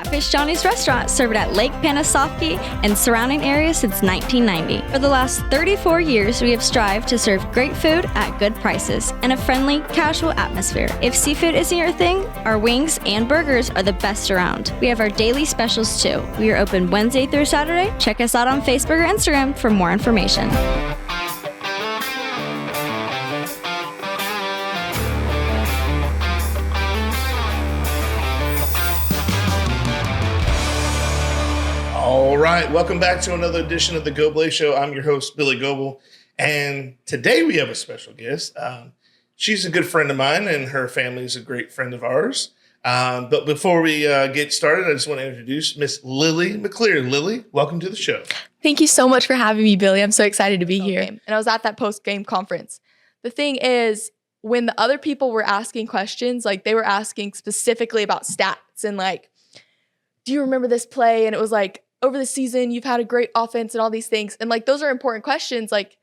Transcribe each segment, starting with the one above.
Catfish Johnny's Restaurant, served at Lake Panasoffkee and surrounding areas since 1990. For the last 34 years, we have strived to serve great food at good prices and a friendly, casual atmosphere. If seafood isn't your thing, our wings and burgers are the best around. We have our daily specials too. We are open Wednesday through Saturday. Check us out on Facebook or Instagram for more information. All right, welcome back to another edition of the Goblay Show. I'm your host, Billy Goble, and today we have a special guest. She's a good friend of mine, and her family is a great friend of ours. But before we get started, I just want to introduce Miss Lily McLeer. Lily, welcome to the show. Thank you so much for having me, Billy. I'm so excited to be here. And I was at that post-game conference. The thing is, when the other people were asking questions, like they were asking specifically about stats and like, do you remember this play? And it was like, over the season, you've had a great offense and all these things. And like, those are important questions. Like,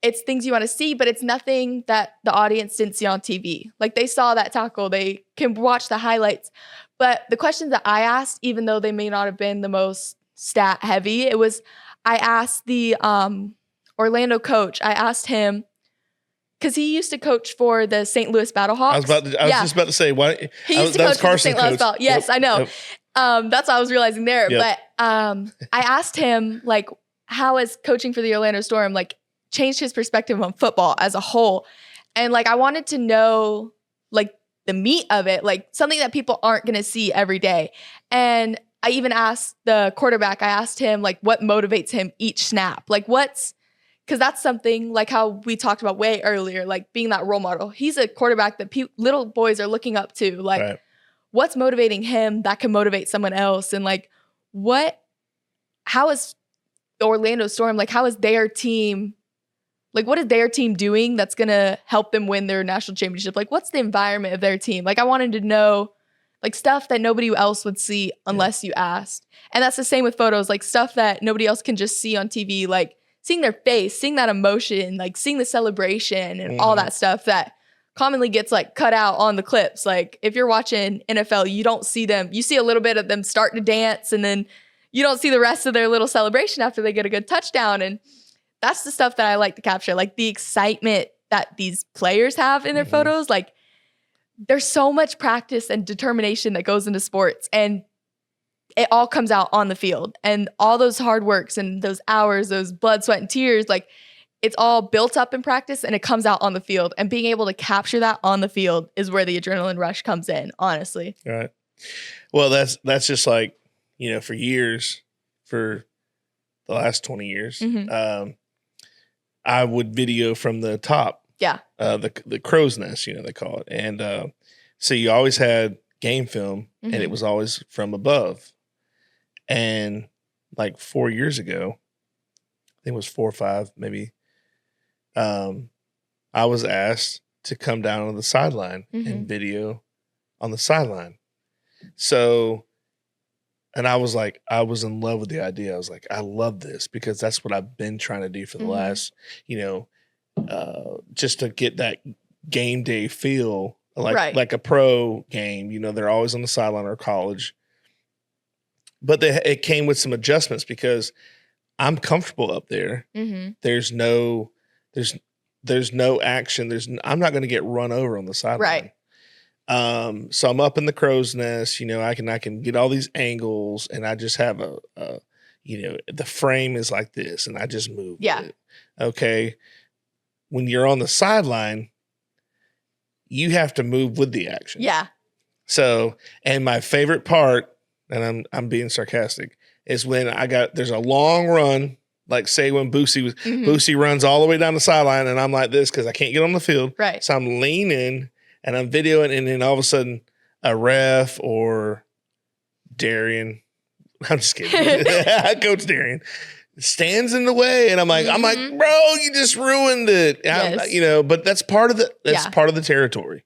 it's things you want to see, but it's nothing that the audience didn't see on TV. Like, they saw that tackle. They can watch the highlights. But the questions that I asked, even though they may not have been the most stat heavy, I asked the Orlando coach. I asked him, because he used to coach for the St. Louis Battlehawks. I was just about to say, why? He used to coach for the St. Louis Battlehawks. Yes, yep, I know. Yep. That's what I was realizing there. Yep. But I asked him, like, how has coaching for the Orlando Storm, like, changed his perspective on football as a whole? And, like, I wanted to know, like, the meat of it, like, something that people aren't going to see every day. And I even asked the quarterback, I asked him, like, what motivates him each snap? Like, because that's something, like how we talked about way earlier, like, being that role model. He's a quarterback that little boys are looking up to. Like, right. What's motivating him that can motivate someone else? And like, how is the Orlando Storm, like, how is their team, like, what is their team doing that's going to help them win their national championship? Like, what's the environment of their team? Like, I wanted to know, like, stuff that nobody else would see unless you asked. And that's the same with photos, like, stuff that nobody else can just see on TV, like, seeing their face, seeing that emotion, like, seeing the celebration and all that stuff that commonly gets, like, cut out on the clips. Like, if you're watching NFL, you don't see them. You see a little bit of them start to dance, and then you don't see the rest of their little celebration after they get a good touchdown. And that's the stuff that I like to capture, like, the excitement that these players have in their photos. Like, there's so much practice and determination that goes into sports, and it all comes out on the field. And all those hard works and those hours, those blood, sweat, and tears, like, it's all built up in practice and it comes out on the field. And being able to capture that on the field is where the adrenaline rush comes in, honestly. All right. Well, that's just like, you know, for years, for the last 20 years, I would video from the top. Yeah. The crow's nest, you know, they call it. And so you always had game film and it was always from above. And like 4 years ago, I think it was 4 or 5, maybe, I was asked to come down on the sideline and video on the sideline. So, and I was like, I was in love with the idea. I was like, I love this because that's what I've been trying to do for the last, you know, just to get that game day feel like a pro game. You know, they're always on the sideline or college. But it came with some adjustments because I'm comfortable up there. There's no action. I'm not going to get run over on the sideline. Right. So I'm up in the crow's nest. You know, I can get all these angles, and I just have you know, the frame is like this, and I just move. Yeah. With it. Okay. When you're on the sideline, you have to move with the action. Yeah. So, and my favorite part, and I'm being sarcastic, is when there's a long run, like say when Boosie runs all the way down the sideline, and I'm like this because I can't get on the field. Right. So I'm leaning and I'm videoing, and then all of a sudden a ref or Darian, I'm just kidding, Coach Darian, stands in the way, and I'm like, bro, you just ruined it. Yes. You know, but that's part of the territory.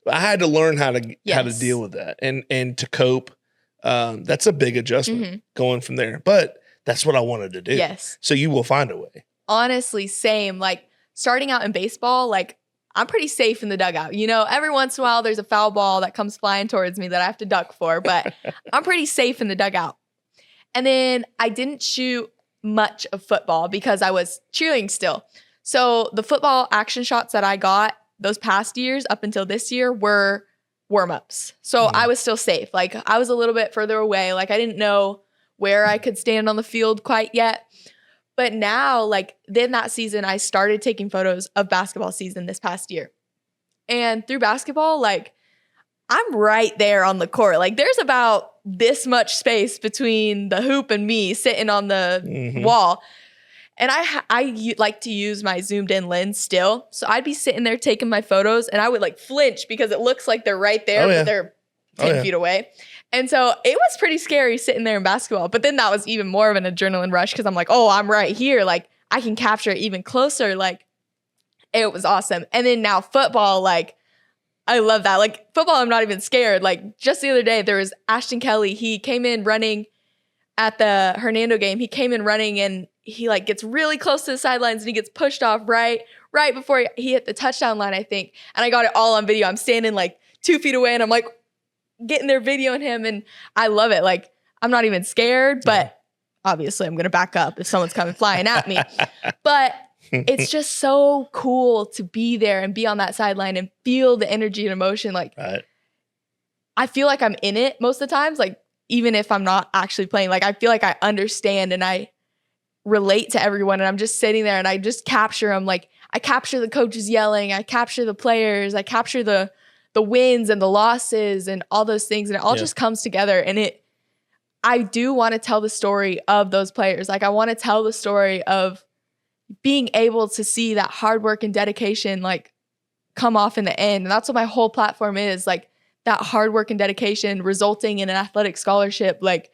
I had to learn how to deal with that and to cope. That's a big adjustment going from there, but that's what I wanted to do. Yes. So you will find a way. Honestly, same. Like starting out in baseball, like I'm pretty safe in the dugout. You know, every once in a while there's a foul ball that comes flying towards me that I have to duck for, but I'm pretty safe in the dugout. And then I didn't shoot much of football because I was cheerleading still. So the football action shots that I got those past years up until this year were warm-ups. So I was still safe. Like I was a little bit further away. Like I didn't know where I could stand on the field quite yet. But now, like then that season, I started taking photos of basketball season this past year. And through basketball, like I'm right there on the court. Like there's about this much space between the hoop and me sitting on the wall. And I like to use my zoomed in lens still. So I'd be sitting there taking my photos and I would like flinch because it looks like they're right there, but they're 10 feet away. And so it was pretty scary sitting there in basketball. But then that was even more of an adrenaline rush because I'm like, oh, I'm right here. Like I can capture it even closer. Like it was awesome. And then now football, like I love that. Like football, I'm not even scared. Like just the other day, there was Ashton Kelly. He came in running at the Hernando game. He came in running and he like gets really close to the sidelines and he gets pushed off right before he hit the touchdown line, I think. And I got it all on video. I'm standing like 2 feet away and I'm like getting there videoing him. And I love it. Like I'm not even scared, but obviously I'm going to back up if someone's coming flying at me. But it's just so cool to be there and be on that sideline and feel the energy and emotion. Like I feel like I'm in it most of the times. Like even if I'm not actually playing, like I feel like I understand and I relate to everyone and I'm just sitting there and I just capture them. Like I capture the coaches yelling, I capture the players, I capture the wins and the losses and all those things. And it all just comes together. And I do want to tell the story of those players. Like I want to tell the story of being able to see that hard work and dedication like come off in the end. And that's what my whole platform is, like that hard work and dedication resulting in an athletic scholarship, like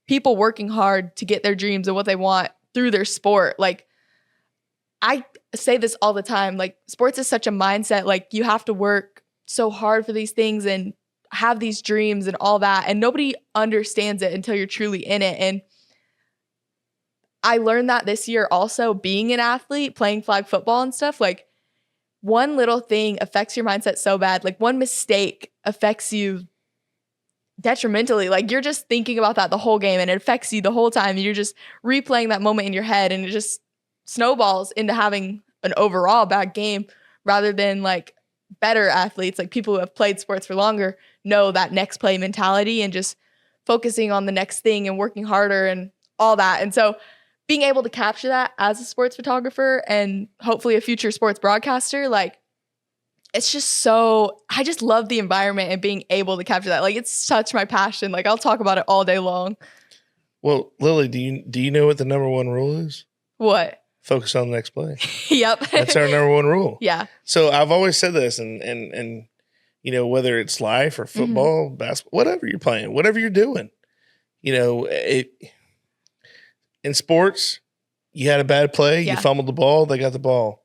people working hard to get their dreams and what they want through their sport. Like I say this all the time, like sports is such a mindset. Like you have to work so hard for these things and have these dreams and all that. And nobody understands it until you're truly in it. And I learned that this year also being an athlete, playing flag football and stuff. Like one little thing affects your mindset so bad. Like one mistake affects you detrimentally. Like you're just thinking about that the whole game and it affects you the whole time. You're just replaying that moment in your head and it just snowballs into having an overall bad game rather than like better athletes, like people who have played sports for longer know that next play mentality and just focusing on the next thing and working harder and all that. And so being able to capture that as a sports photographer and hopefully a future sports broadcaster, like it's just so, I just love the environment and being able to capture that. Like it's such my passion. Like I'll talk about it all day long. Well, Lily, do you know what the number one rule is? What? Focus on the next play. Yep. That's our number one rule. Yeah. So I've always said this and you know, whether it's life or football, basketball, whatever you're playing, whatever you're doing, you know, in sports, you had a bad play, you fumbled the ball, they got the ball.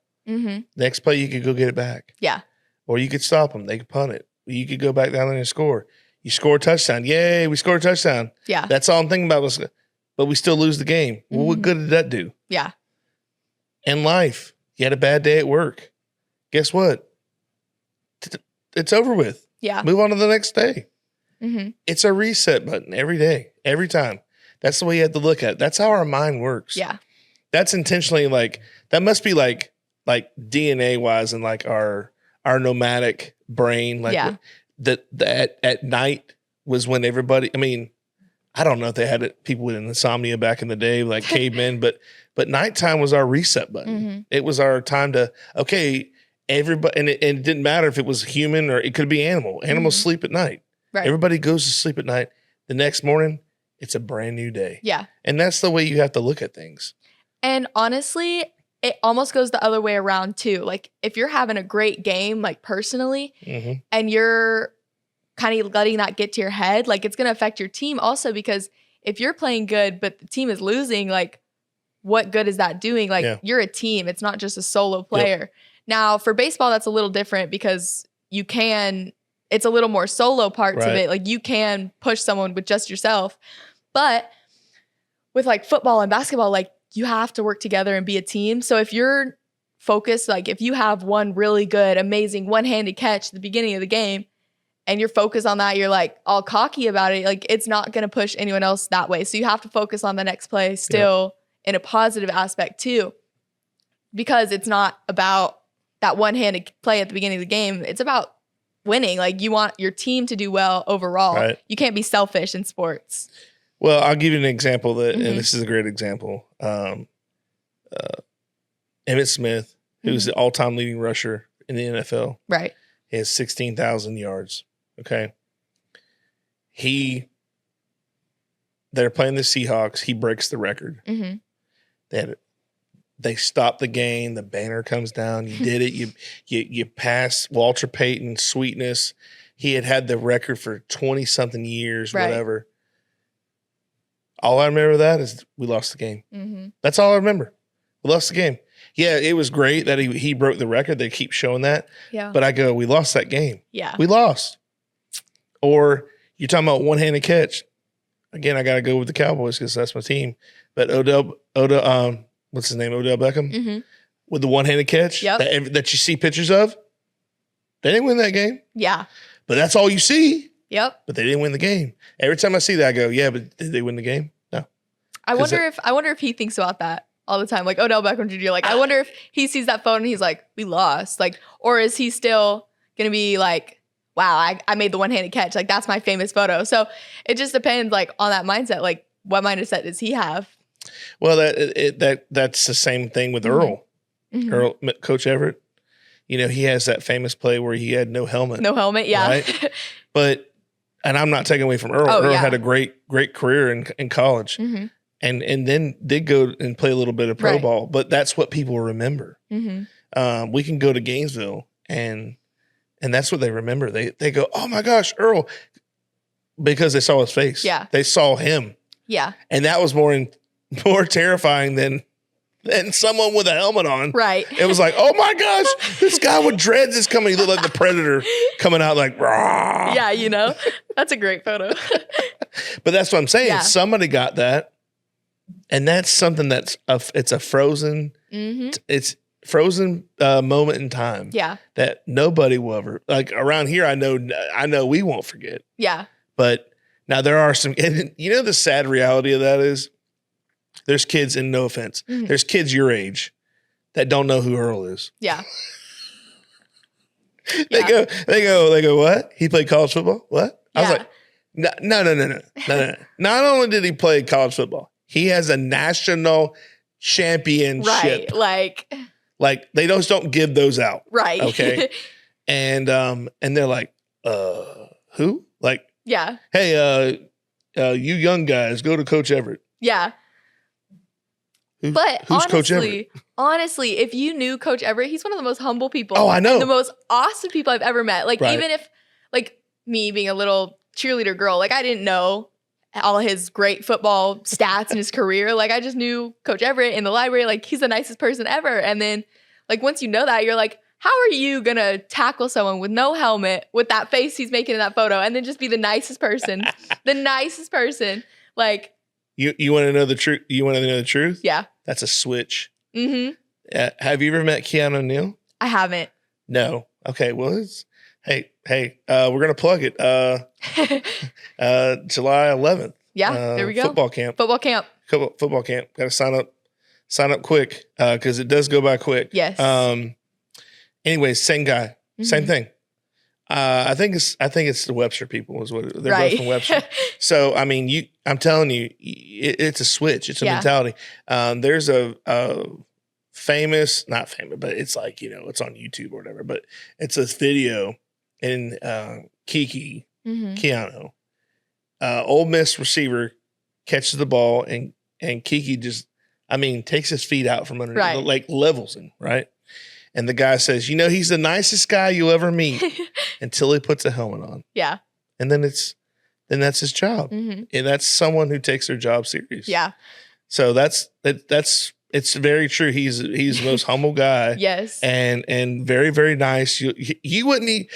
Next play, you could go get it back. Yeah. Or you could stop them. They could punt it. You could go back down there and score. You score a touchdown. Yay, we scored a touchdown. Yeah. That's all I'm thinking about. But we still lose the game. Well, what good did that do? Yeah. In life, you had a bad day at work. Guess what? It's over with. Yeah. Move on to the next day. It's a reset button every day, every time. That's the way you have to look at it. That's how our mind works. Yeah. That's intentionally like, that must be like DNA wise and like our nomadic brain. Like that at night was when everybody, I mean, I don't know if they had it, people with insomnia back in the day, like cavemen, but nighttime was our reset button. It was our time to, okay, everybody, and it didn't matter if it was human or it could be animal. Animals sleep at night. Right. Everybody goes to sleep at night. The next morning, it's a brand new day. Yeah. And that's the way you have to look at things. And honestly, it almost goes the other way around too. Like if you're having a great game, like personally, and you're kind of letting that get to your head, like it's going to affect your team also, because if you're playing good, but the team is losing, like what good is that doing? Like you're a team. It's not just a solo player. Now for baseball, that's a little different because it's a little more solo parts of it. Like you can push someone with just yourself, but with like football and basketball, like you have to work together and be a team. So if you're focus. Like if you have one really good, amazing one-handed catch at the beginning of the game and you're focused on that, you're like all cocky about it. Like it's not going to push anyone else that way. So you have to focus on the next play still in a positive aspect too, because it's not about that one-handed play at the beginning of the game. It's about winning. Like you want your team to do well overall. Right. You can't be selfish in sports. Well, I'll give you an example and this is a great example. Emmitt Smith, who's the all-time leading rusher in the NFL. Right. He has 16,000 yards. Okay. They're playing the Seahawks. He breaks the record. They stop the game. The banner comes down. You did it. You pass Walter Payton, Sweetness. He had the record for 20-something years, whatever. All I remember that is we lost the game. That's all I remember. We lost the game. Yeah, it was great that he broke the record. They keep showing that. Yeah. But I go, we lost that game. Yeah. We lost. Or you're talking about one-handed catch. Again, I got to go with the Cowboys because that's my team. But Odell, what's his name? Odell Beckham? With the one-handed catch that you see pictures of. They didn't win that game. Yeah. But that's all you see. Yep. But they didn't win the game. Every time I see that, I go, yeah, but did they win the game? No. I wonder if he thinks about that all the time. Like Odell Beckham Jr. Like, I wonder if he sees that photo and he's like, we lost. Like, or is he still going to be like, wow, I made the one-handed catch. Like, that's my famous photo. So it just depends, like, on that mindset. Like, what mindset does he have? Well, that's the same thing with Earl. Earl, Coach Everett. You know, he has that famous play where he had no helmet. No helmet, yeah. Right? And I'm not taking away from Earl. Earl had a great career in college. And then did go and play a little bit of pro ball. But that's what people remember. We can go to Gainesville and that's what they remember. They go, oh my gosh, Earl, because they saw his face. Yeah, they saw him. Yeah, and that was more terrifying than someone with a helmet on. Right. It was like, oh my gosh, this guy with dreads is coming. He looked like the Predator coming out like, rah. Yeah, you know, that's a great photo. But that's what I'm saying. Yeah. Somebody got that, and that's something it's a frozen. It's frozen moment in time. Yeah. That nobody will ever, like around here. I know we won't forget. Yeah. But now there are some, and you know, the sad reality of that is there's kids, and no offense, there's kids your age that don't know who Earl is. Yeah. They go, what? He played college football? What? I was like, no. Not only did he play college football, he has a national championship. Right. Like they don't give those out. Right. Okay. And they're like, who? Like, yeah. Hey, you young guys, go to Coach Everett. Yeah. Who's Coach Everett? Honestly, if you knew Coach Everett, he's one of the most humble people. Oh, I know. The most awesome people I've ever met. Like, even if, like, me being a little cheerleader girl, like, I didn't know all his great football stats in his career. Like, I just knew Coach Everett in the library. Like, he's the nicest person ever. And then, like, once you know that, you're like, how are you going to tackle someone with no helmet, with that face he's making in that photo, and then just be the nicest person? The nicest person. Like, you want to know the truth? You want to know the truth? Yeah. That's a switch. Have you ever met Keanu Neal? I haven't. No. Okay. Well, hey, we're gonna plug it. July 11th. Yeah. There we go. Football camp. Football camp. Got to sign up quick because it does go by quick. Yes. Anyways, same guy, same thing. I think it's the Webster people is what they're both from Webster. So I mean, I'm telling you, it's a switch. It's a mentality. There's a not famous, but it's like, you know, it's on YouTube or whatever. But it's a video in Keanu, Ole Miss receiver catches the ball and Kiki just, I mean, takes his feet out from under, like levels him, right? And the guy says, you know, he's the nicest guy you'll ever meet until he puts a helmet on. Yeah. And then that's his job. And that's someone who takes their job serious. Yeah. So it's very true. He's the most humble guy. Yes. And very, very nice. You wouldn't,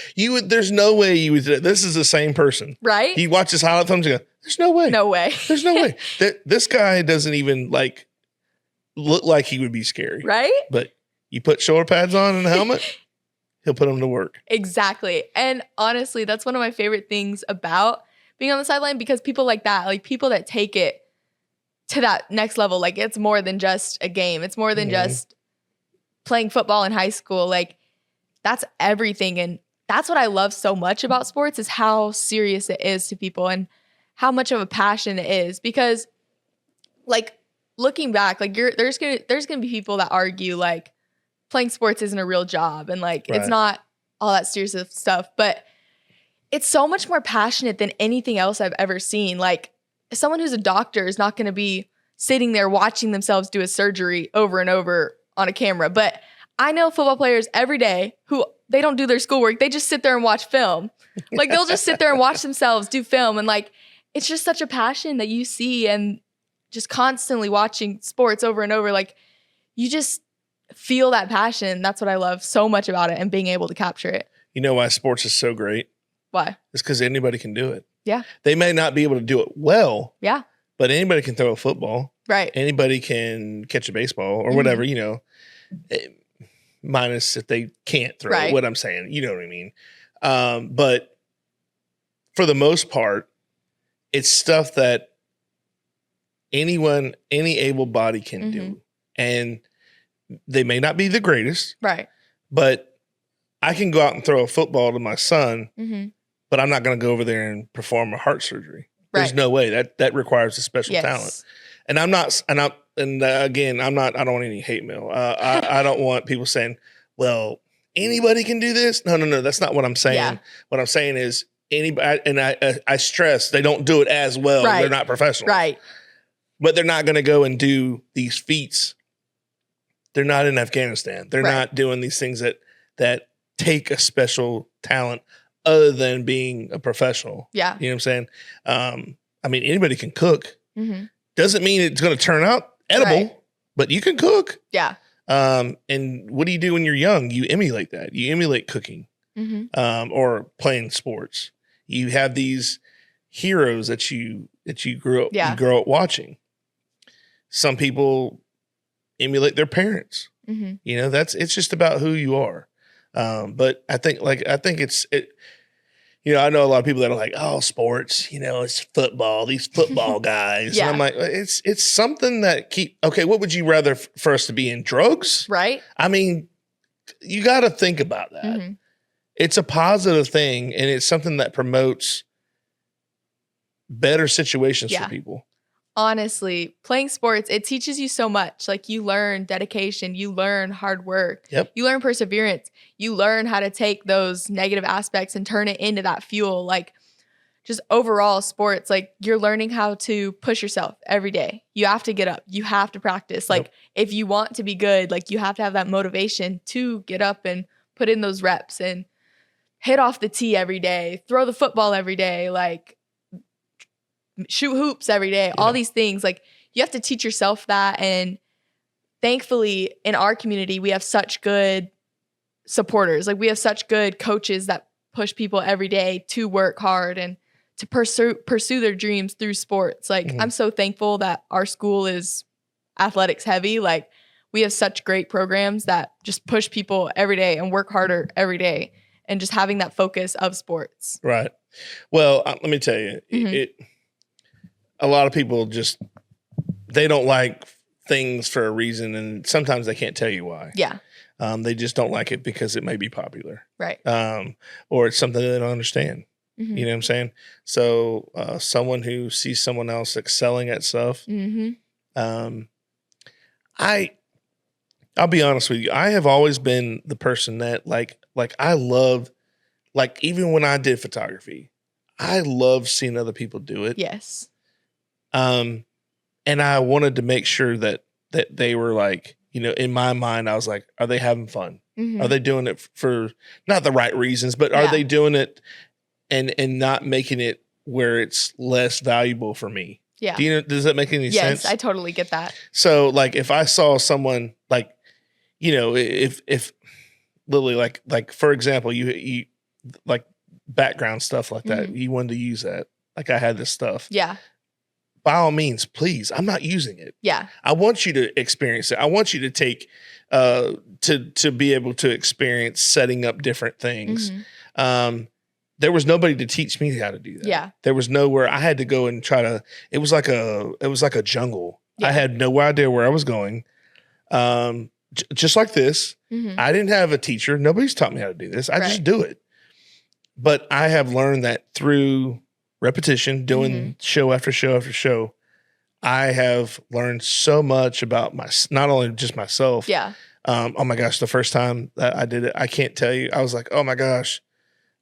there's no way you would, this is the same person. Right. You watch his highlight films and go, there's no way. No way. There's no way. This guy doesn't even like look like he would be scary. Right. But You put shoulder pads on and a helmet, he'll put them to work. Exactly. And honestly, that's one of my favorite things about being on the sideline, because people like that, like people that take it to that next level, like it's more than just a game. It's more than just playing football in high school. Like that's everything. And that's what I love so much about sports, is how serious it is to people and how much of a passion it is. Because like looking back, like there's gonna be people that argue like playing sports isn't a real job and like it's not all that serious stuff, but it's so much more passionate than anything else I've ever seen. Like someone who's a doctor is not going to be sitting there watching themselves do a surgery over and over on a camera. But I know football players every day who they don't do their schoolwork. They just sit there and watch film. Like they'll just sit there and watch themselves do film. And like, it's just such a passion that you see, and just constantly watching sports over and over. Like you just feel that passion. That's what I love so much about it, and being able to capture it. You know why sports is so great? Why? It's because anybody can do it. Yeah. They may not be able to do it well. Yeah. But anybody can throw a football. Right. Anybody can catch a baseball or whatever, you know, minus if they can't throw what I'm saying. You know what I mean? But for the most part, it's stuff that anyone, any able body can do. And they may not be the greatest. Right. But I can go out and throw a football to my son, but I'm not going to go over there and perform a heart surgery. There's no way. That requires a special talent. And I'm not, again, I don't want any hate mail. I don't want people saying, well, anybody can do this. No. That's not what I'm saying. Yeah. What I'm saying is anybody, and I stress they don't do it as well. Right. They're not professionals. Right. But they're not going to go and do these feats. They're not in Afghanistan. They're not doing these things that take a special talent other than being a professional. Yeah. You know what I'm saying? I mean, anybody can cook. Doesn't mean it's going to turn out edible, but you can cook. Yeah. And what do you do when you're young? You emulate that. You emulate cooking or playing sports. You have these heroes that you grew up, you grow up watching. Some people emulate their parents. You know, it's just about who you are. But I think you know, I know a lot of people that are like, oh, sports, you know, it's football, these football guys. And I'm like, it's something that okay, what would you rather for us to be in? Drugs? Right. I mean, you got to think about that. It's a positive thing, and it's something that promotes better situations for people. Honestly, playing sports, it teaches you so much. Like you learn dedication, you learn hard work, you learn perseverance, you learn how to take those negative aspects and turn it into that fuel. Like just overall sports, like you're learning how to push yourself every day. You have to get up, you have to practice. Like if you want to be good, like you have to have that motivation to get up and put in those reps and hit off the tee every day, throw the football every day, like shoot hoops every day, all these things. Like you have to teach yourself that. And thankfully in our community, we have such good supporters. Like we have such good coaches that push people every day to work hard and to pursue their dreams through sports. Like I'm so thankful that our school is athletics heavy. Like we have such great programs that just push people every day and work harder every day, and just having that focus of sports. Right. Well, let me tell you, a lot of people just, they don't like things for a reason, and sometimes they can't tell you why. Yeah. They just don't like it because it may be popular. Right. Or it's something that they don't understand. You know what I'm saying? So someone who sees someone else excelling at stuff, I'll be honest with you, I have always been the person that like I love, like even when I did photography, I love seeing other people do it. Yes. And I wanted to make sure that they were like, you know, in my mind, I was like, are they having fun? Are they doing it for not the right reasons, but are they doing it and not making it where it's less valuable for me? Yeah. Do you know, does that make any sense? Yes, I totally get that. So like if I saw someone like, you know, if Lily, like for example, you like background stuff like that, you wanted to use that. Like I had this stuff. Yeah. by all means, please, I'm not using it. Yeah. I want you to experience it. I want you to take to be able to experience setting up different things. There was nobody to teach me how to do that. Yeah. There was nowhere. I had to go and try to. It was like a jungle. Yeah. I had no idea where I was going. Just like this, I didn't have a teacher. Nobody's taught me how to do this. I just do it. But I have learned that through repetition, doing show after show after show, I have learned so much about not only just myself. Yeah. Oh my gosh, the first time that I did it, I can't tell you. I was like, oh my gosh,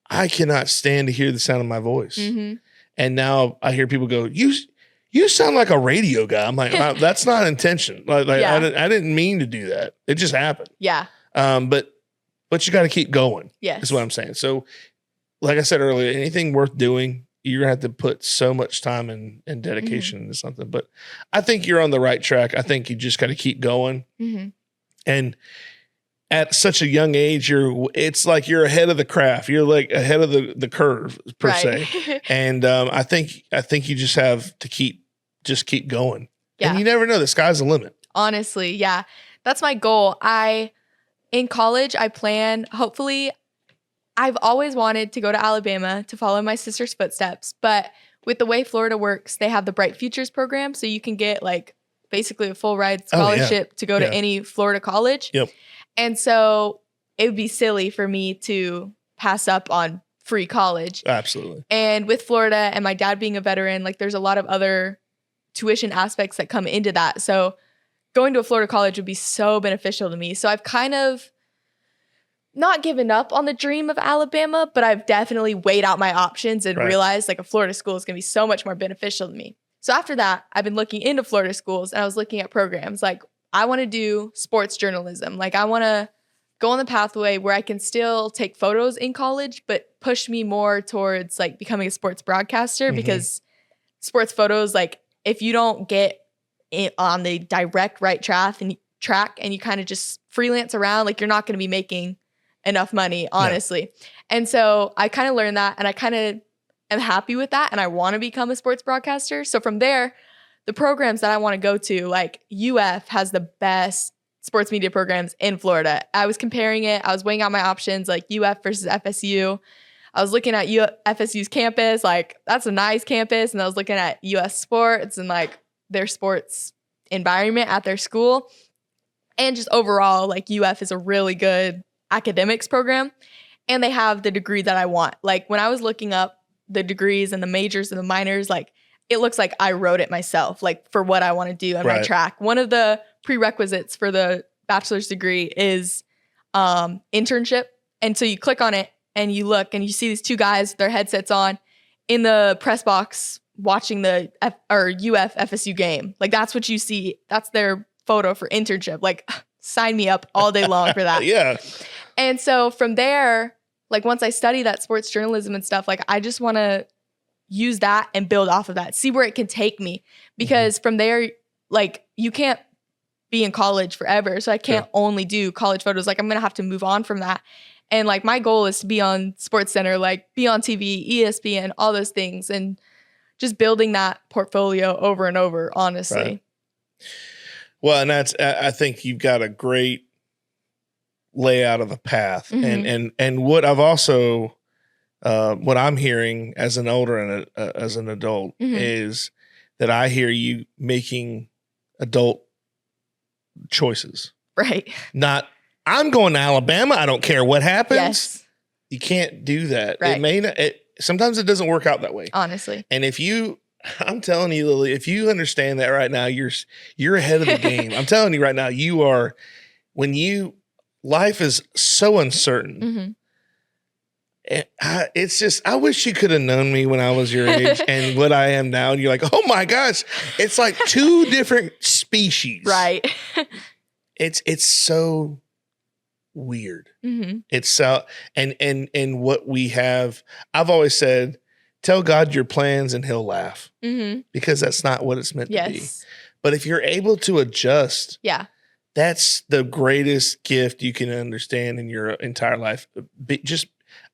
I cannot stand to hear the sound of my voice. And now I hear people go, you sound like a radio guy. I'm like, that's not intention. Like I didn't mean to do that. It just happened. Yeah. But you got to keep going. Yes. Is what I'm saying. So like I said earlier, anything worth doing, you're going to have to put so much time and dedication into something. But I think you're on the right track. I think you just got to keep going. And at such a young age, it's like you're ahead of the craft. You're like ahead of the curve per se. And I think you just have to keep going. Yeah. And you never know. The sky's the limit. Honestly, yeah. That's my goal. In college, I plan, hopefully, I've always wanted to go to Alabama to follow my sister's footsteps. But with the way Florida works, they have the Bright Futures program. So you can get like basically a full ride scholarship to go to any Florida college. Yep. And so it would be silly for me to pass up on free college. Absolutely. And with Florida and my dad being a veteran, like there's a lot of other tuition aspects that come into that. So going to a Florida college would be so beneficial to me. So I've kind of not given up on the dream of Alabama, but I've definitely weighed out my options and realized like a Florida school is going to be so much more beneficial to me. So after that, I've been looking into Florida schools and I was looking at programs. Like I want to do sports journalism. Like I want to go on the pathway where I can still take photos in college, but push me more towards like becoming a sports broadcaster because sports photos, like if you don't get on the direct right track and you kind of just freelance around, like you're not going to be making enough money, honestly. Yeah. And so I kind of learned that and I kind of am happy with that and I want to become a sports broadcaster. So from there, the programs that I want to go to, like UF has the best sports media programs in Florida. I was comparing it. I was weighing out my options like UF versus FSU. I was looking at FSU's campus, like that's a nice campus. And I was looking at US sports and like their sports environment at their school. And just overall, like UF is a really good academics program and they have the degree that I want. Like when I was looking up the degrees and the majors and the minors, like it looks like I wrote it myself, like for what I want to do on my track. One of the prerequisites for the bachelor's degree is internship. And so you click on it and you look and you see these two guys with their headsets on in the press box watching the UF FSU game. Like that's what you see. That's their photo for internship. Like sign me up all day long for that. Yeah. And so from there, like once I study that sports journalism and stuff, like I just want to use that and build off of that, see where it can take me. Because from there, like you can't be in college forever. So I can't only do college photos. Like I'm going to have to move on from that. And like my goal is to be on SportsCenter, like be on TV, ESPN, all those things. And just building that portfolio over and over, honestly. Right. Well, and I think you've got a great layout of the path. And what I've also, what I'm hearing as an older and as an adult is that I hear you making adult choices. Right. Not, I'm going to Alabama. I don't care what happens. Yes. You can't do that. Right. It may not, sometimes it doesn't work out that way. Honestly. And I'm telling you, Lily, if you understand that right now, you're ahead of the game. I'm telling you right now, life is so uncertain. It's just, I wish you could have known me when I was your age and what I am now. And you're like, oh my gosh, it's like two different species. Right. It's so weird. It's so, and what we have, I've always said, tell God your plans and he'll laugh because that's not what it's meant to be. But if you're able to adjust, that's the greatest gift you can understand in your entire life. Just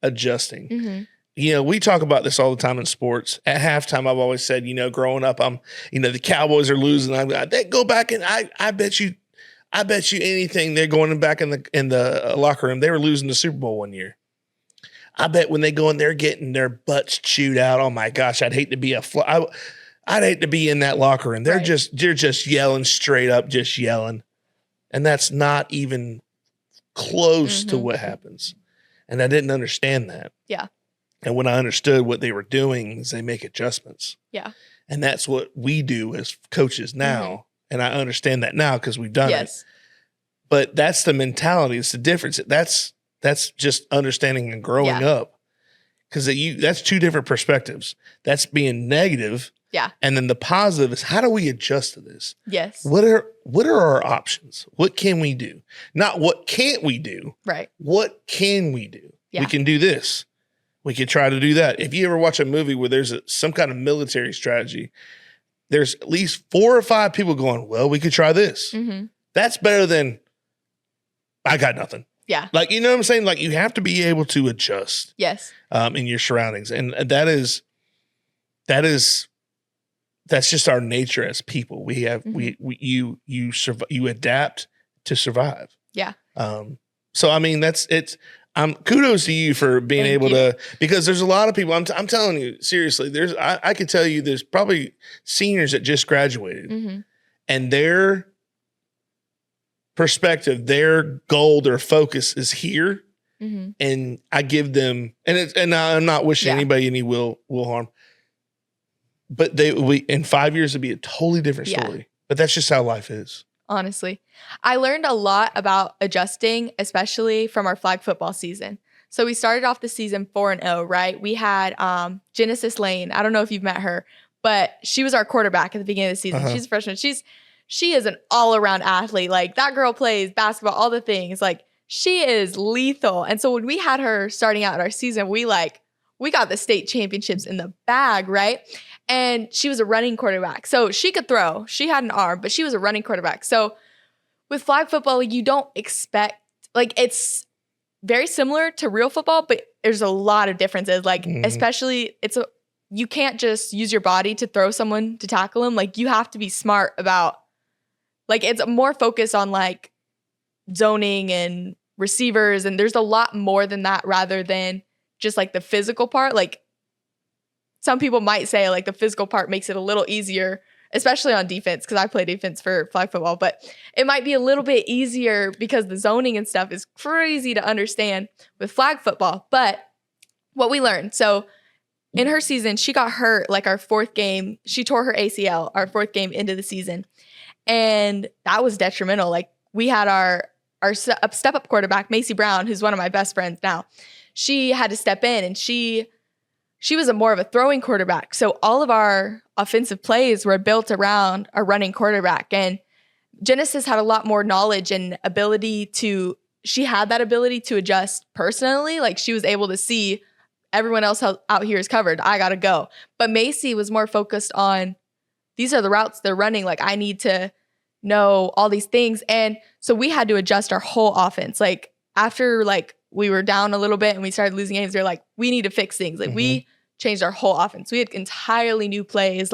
adjusting. we talk about this all the time in sports. At halftime, I've always said, growing up, the Cowboys are losing. They go back and I bet you anything they're going back in the locker room. They were losing the Super Bowl one year. I bet when they go in there getting their butts chewed out. Oh my gosh, I'd hate to be I'd hate to be in that locker room. They're just yelling straight up, just yelling, and that's not even close to what happens. And I didn't understand that. Yeah. And when I understood what they were doing, is they make adjustments. Yeah. And that's what we do as coaches now. And I understand that now because we've done it. But that's the mentality. It's the difference. That's just understanding and growing up. Because that's two different perspectives. That's being negative. Yeah. And then the positive is, how do we adjust to this? Yes. What are our options? What can we do? Not what can't we do. Right. What can we do? Yeah. We can do this. We could try to do that. If you ever watch a movie where there's some kind of military strategy, there's at least 4 or 5 people going, well, we could try this. That's better than, I got nothing. Yeah. Like, you know what I'm saying? Like, you have to be able to adjust. Yes. In your surroundings. And that's just our nature as people. We have, you adapt to survive. Yeah. So, I mean, kudos to you for being able to, because there's a lot of people, I'm telling you, seriously, I could tell you there's probably seniors that just graduated and their perspective, their goal, their focus is here. And I give them, and I'm not wishing anybody any will harm, but in 5 years, it'd be a totally different story, but that's just how life is. Honestly, I learned a lot about adjusting, especially from our flag football season. So we started off the season 4-0, right? We had Genesis Lane. I don't know if you've met her, but she was our quarterback at the beginning of the season. She's a freshman. She is an all-around athlete. Like, that girl plays basketball, all the things. Like, she is lethal. And so when we had her starting out in our season, we got the state championships in the bag, right? And she was a running quarterback. So she could throw. She had an arm, but she was a running quarterback. So with flag football, you don't expect, it's very similar to real football, but there's a lot of differences. Especially you can't just use your body to throw someone to tackle them. Like, you have to be smart about, it's more focused on zoning and receivers. And there's a lot more than that rather than just the physical part. Some people might say the physical part makes it a little easier, especially on defense, because I play defense for flag football, but it might be a little bit easier because the zoning and stuff is crazy to understand with flag football. But what we learned, so in her season, she got hurt our 4th game. She tore her ACL our 4th game into the season. And that was detrimental. We had our step-up quarterback, Macy Brown, who's one of my best friends now. She had to step in, and she was more of a throwing quarterback. So all of our offensive plays were built around a running quarterback. And Genesis had a lot more knowledge and she had that ability to adjust personally. She was able to see everyone else out here is covered. I got to go. But Macy was more focused on, these are the routes they're running. I need to know all these things. And so we had to adjust our whole offense. After we were down a little bit and we started losing games, they're we need to fix things. We changed our whole offense. We had entirely new plays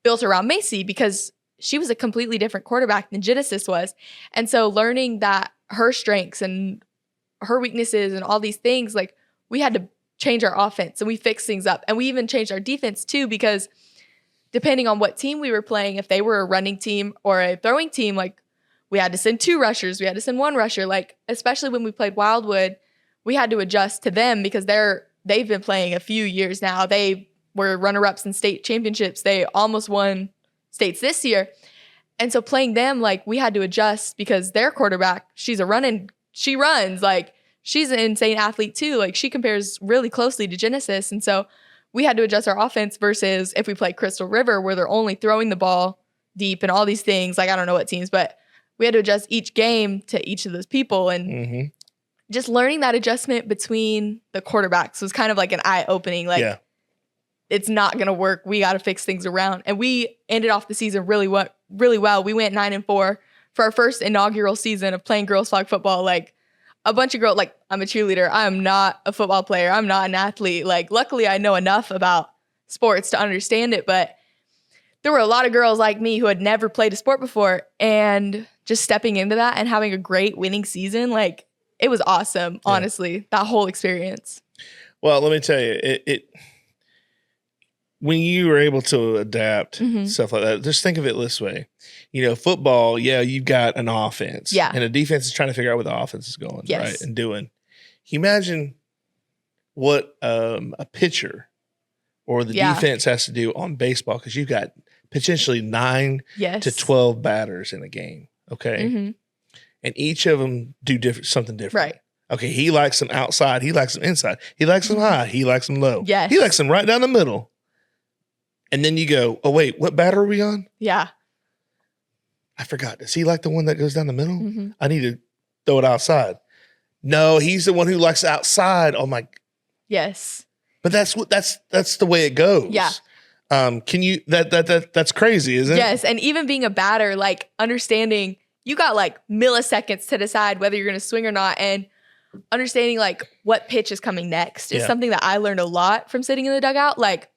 built around Macy because she was a completely different quarterback than Genesis was. And so learning that her strengths and her weaknesses and all these things, we had to change our offense and we fixed things up. And we even changed our defense too, because depending on what team we were playing, if they were a running team or a throwing team, we had to send 2 rushers. We had to send 1 rusher. Especially when we played Wildwood, we had to adjust to them because they've been playing a few years now. They were runner-ups in state championships. They almost won states this year. And so playing them, we had to adjust because their quarterback, she runs. She's an insane athlete too. She compares really closely to Genesis. And so we had to adjust our offense versus if we play Crystal River where they're only throwing the ball deep and all these things. I don't know what teams, but we had to adjust each game to each of those people. And just learning that adjustment between the quarterbacks was kind of an eye-opening. It's not going to work. We got to fix things around. And we ended off the season really well. We went 9-4 for our first inaugural season of playing girls flag football. a bunch of girls, like I'm a cheerleader. I'm not a football player. I'm not an athlete. Like luckily I know enough about sports to understand it, but there were a lot of girls like me who had never played a sport before, and just stepping into that and having a great winning season, like it was awesome, honestly, that whole experience. Well, let me tell you, it when you were able to adapt stuff like that, just think of it this way. Football, you've got an offense. Yeah. And a defense is trying to figure out where the offense is going, Yes. right? And doing. Can you imagine what a pitcher or the defense has to do on baseball? Because you've got potentially 9 to 12 batters in a game, okay? And each of them do something different. Right. Okay, he likes them outside. He likes them inside. He likes them high. He likes them low. Yes. He likes them right down the middle. And then you go, oh, wait, what batter are we on? Yeah. I forgot. Does he like the one that goes down the middle? I need to throw it outside. No, he's the one who likes outside. Oh, my. Yes. But that's the way it goes. Yeah. Can you, that's crazy, isn't it? Yes. And even being a batter, like understanding you got like milliseconds to decide whether you're going to swing or not. And understanding like what pitch is coming next is something that I learned a lot from sitting in the dugout. Like,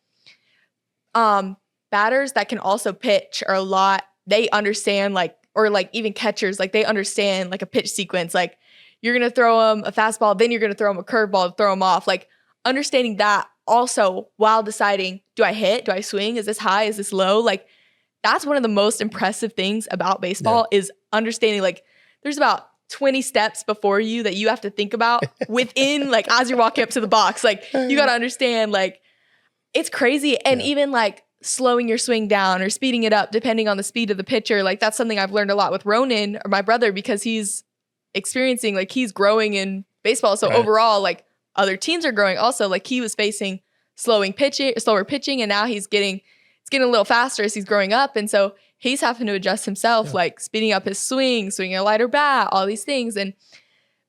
batters that can also pitch are a lot. They understand or even catchers, like they understand like a pitch sequence. Like you're going to throw them a fastball, then you're going to throw them a curveball to throw them off. Like understanding that also while deciding, do I hit? Do I swing? Is this high? Is this low? Like that's one of the most impressive things about baseball is understanding like there's about 20 steps before you that you have to think about within like as you're walking up to the box. Like you got to understand like it's crazy. And even like slowing your swing down or speeding it up depending on the speed of the pitcher. Like that's something I've learned a lot with Ronan, or my brother, because he's experiencing like he's growing in baseball. So overall, like other teams are growing also. Like he was facing slower pitching, and now it's getting a little faster as he's growing up. And so he's having to adjust himself, like speeding up his swinging a lighter bat, all these things. And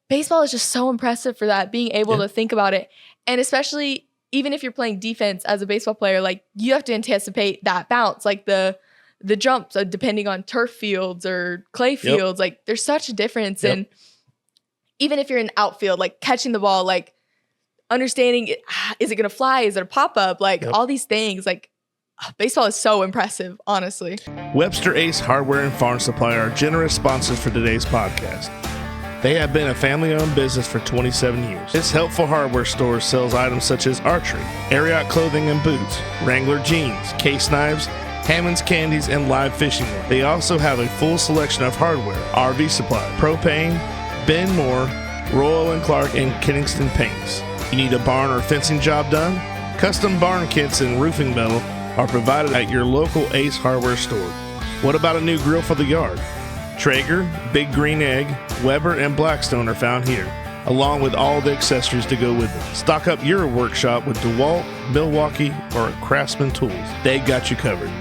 baseball is just so impressive for that, being able to think about it. And especially even if you're playing defense as a baseball player, like you have to anticipate that bounce, like the jumps, depending on turf fields or clay fields. Like there's such a difference. And even if you're in outfield, like catching the ball, like understanding, is it going to fly? Is it a pop-up? Like all these things, like baseball is so impressive, honestly. Webster Ace Hardware and Farm Supply are generous sponsors for today's podcast. They have been a family-owned business for 27 years. This helpful hardware store sells items such as archery, Ariat clothing and boots, Wrangler jeans, case knives, Hammond's candies, and live fishing gear. They also have a full selection of hardware, RV supply, propane, Ben Moore, Royal & Clark, and Kingston paints. You need a barn or fencing job done? Custom barn kits and roofing metal are provided at your local Ace Hardware store. What about a new grill for the yard? Traeger, Big Green Egg, Weber, and Blackstone are found here, along with all the accessories to go with them. Stock up your workshop with DeWalt, Milwaukee, or Craftsman tools. They got you covered.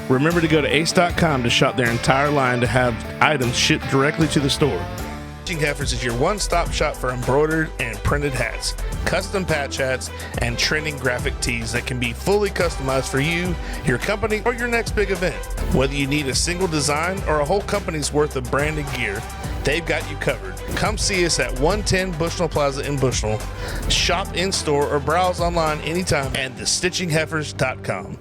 Remember to go to ace.com to shop their entire line to have items shipped directly to the store. Stitching Heifers is your one-stop shop for embroidered and printed hats, custom patch hats, and trending graphic tees that can be fully customized for you, your company, or your next big event. Whether you need a single design or a whole company's worth of branded gear, they've got you covered. Come see us at 110 Bushnell Plaza in Bushnell. Shop in-store or browse online anytime at thestitchingheifers.com.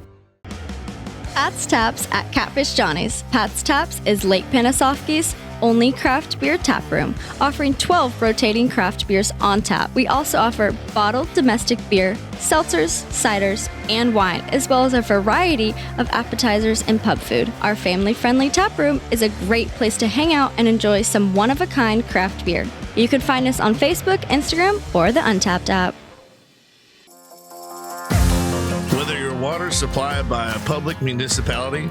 Pat's Taps at Catfish Johnny's. Pat's Taps is Lake Panasoffke's only craft beer tap room, offering 12 rotating craft beers on tap. We also offer bottled domestic beer, seltzers, ciders, and wine, as well as a variety of appetizers and pub food. Our family-friendly tap room is a great place to hang out and enjoy some one-of-a-kind craft beer. You can find us on Facebook, Instagram, or the Untapped app. Whether your water is supplied by a public municipality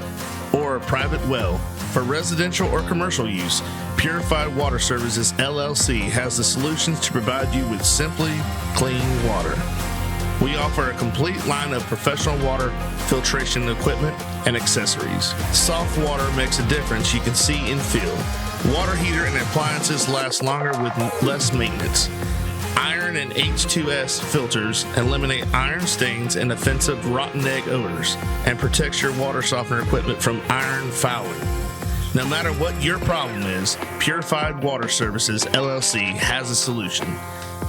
or a private well, for residential or commercial use, Purified Water Services LLC has the solutions to provide you with simply clean water. We offer a complete line of professional water filtration equipment and accessories. Soft water makes a difference you can see and feel. Water heater and appliances last longer with less maintenance. Iron and H2S filters eliminate iron stains and offensive rotten egg odors and protects your water softener equipment from iron fouling. No matter what your problem is, Purified Water Services, LLC has a solution.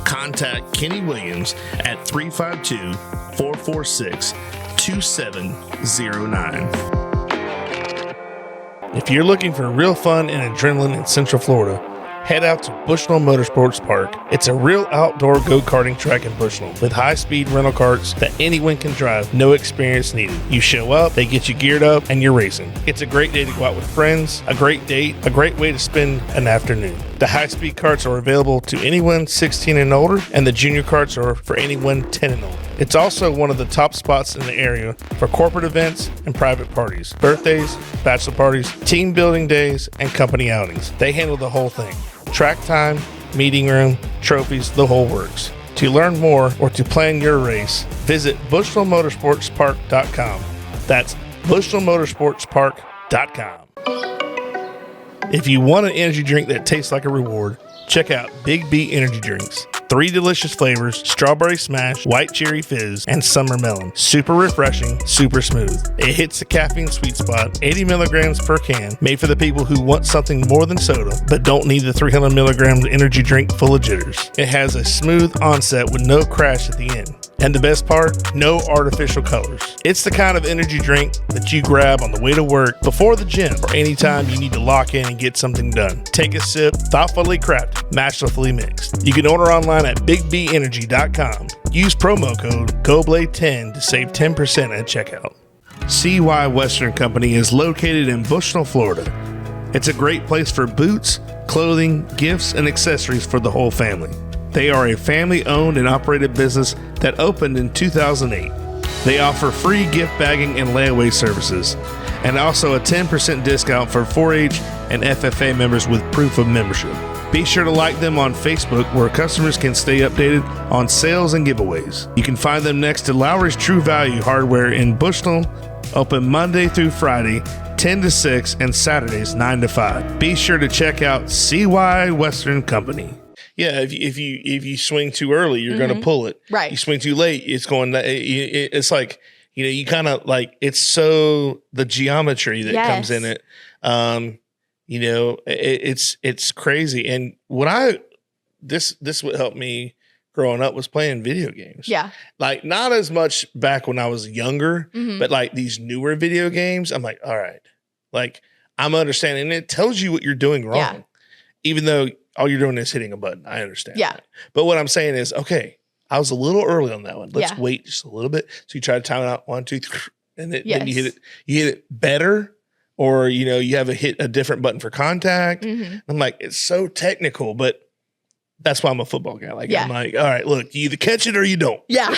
Contact Kenny Williams at 352-446-2709. If you're looking for real fun and adrenaline in Central Florida, head out to Bushnell Motorsports Park. It's a real outdoor go-karting track in Bushnell with high-speed rental karts that anyone can drive, no experience needed. You show up, they get you geared up, and you're racing. It's a great day to go out with friends, a great date, a great way to spend an afternoon. The high-speed karts are available to anyone 16 and older, and the junior karts are for anyone 10 and older. It's also one of the top spots in the area for corporate events and private parties, birthdays, bachelor parties, team building days, and company outings. They handle the whole thing. Track time, meeting room, trophies, the whole works. To learn more or to plan your race, visit BushnellMotorsportsPark.com. That's BushnellMotorsportsPark.com. If you want an energy drink that tastes like a reward, check out Big B Energy Drinks. 3 delicious flavors: strawberry smash, white cherry fizz, and summer melon. Super refreshing, super smooth. It hits the caffeine sweet spot, 80 milligrams per can, made for the people who want something more than soda, but don't need the 300 milligrams energy drink full of jitters. It has a smooth onset with no crash at the end. And the best part, no artificial colors. It's the kind of energy drink that you grab on the way to work, before the gym, or anytime you need to lock in and get something done. Take a sip, thoughtfully crafted, masterfully mixed. You can order online at BigBEnergy.com. Use promo code GOBLAY10 to save 10% at checkout. CY Western Company is located in Bushnell, Florida. It's a great place for boots, clothing, gifts, and accessories for the whole family. They are a family-owned and operated business that opened in 2008. They offer free gift bagging and layaway services, and also a 10% discount for 4-H and FFA members with proof of membership. Be sure to like them on Facebook, where customers can stay updated on sales and giveaways. You can find them next to Lowry's True Value Hardware in Bushnell, open Monday through Friday, 10 to 6, and Saturdays, 9 to 5. Be sure to check out CY Western Company. Yeah, if you swing too early, you're going to pull it. Right. You swing too late, it's going to. It's like, you kind of like, it's so the geometry that comes in it. It's crazy. And this would help me growing up was playing video games. Yeah. Like, not as much back when I was younger, but like these newer video games, I'm like, all right, like I'm understanding, and it tells you what you're doing wrong, even though all you're doing is hitting a button. I understand. Yeah. That. But what I'm saying is, okay, I was a little early on that one. Let's wait just a little bit. So you try to time it out 1, 2, 3, and then you hit it. You hit it better, or you have a different button for contact. I'm like, it's so technical, but that's why I'm a football guy. Like, I'm like, all right, look, you either catch it or you don't. Yeah,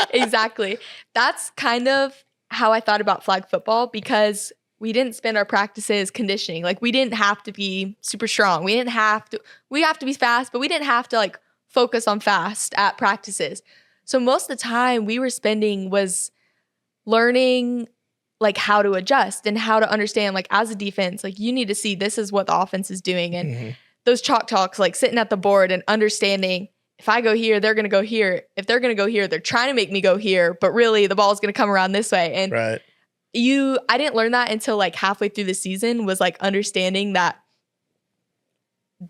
exactly. That's kind of how I thought about flag football, because we didn't spend our practices conditioning. Like, we didn't have to be super strong. We have to be fast, but we didn't have to like focus on fast at practices. So most of the time we were spending was learning like how to adjust and how to understand, like, as a defense, like, you need to see this is what the offense is doing. And those chalk talks, like sitting at the board and understanding, if I go here, they're going to go here. If they're going to go here, they're trying to make me go here, but really the ball is going to come around this way. And I didn't learn that until like halfway through the season, was like understanding that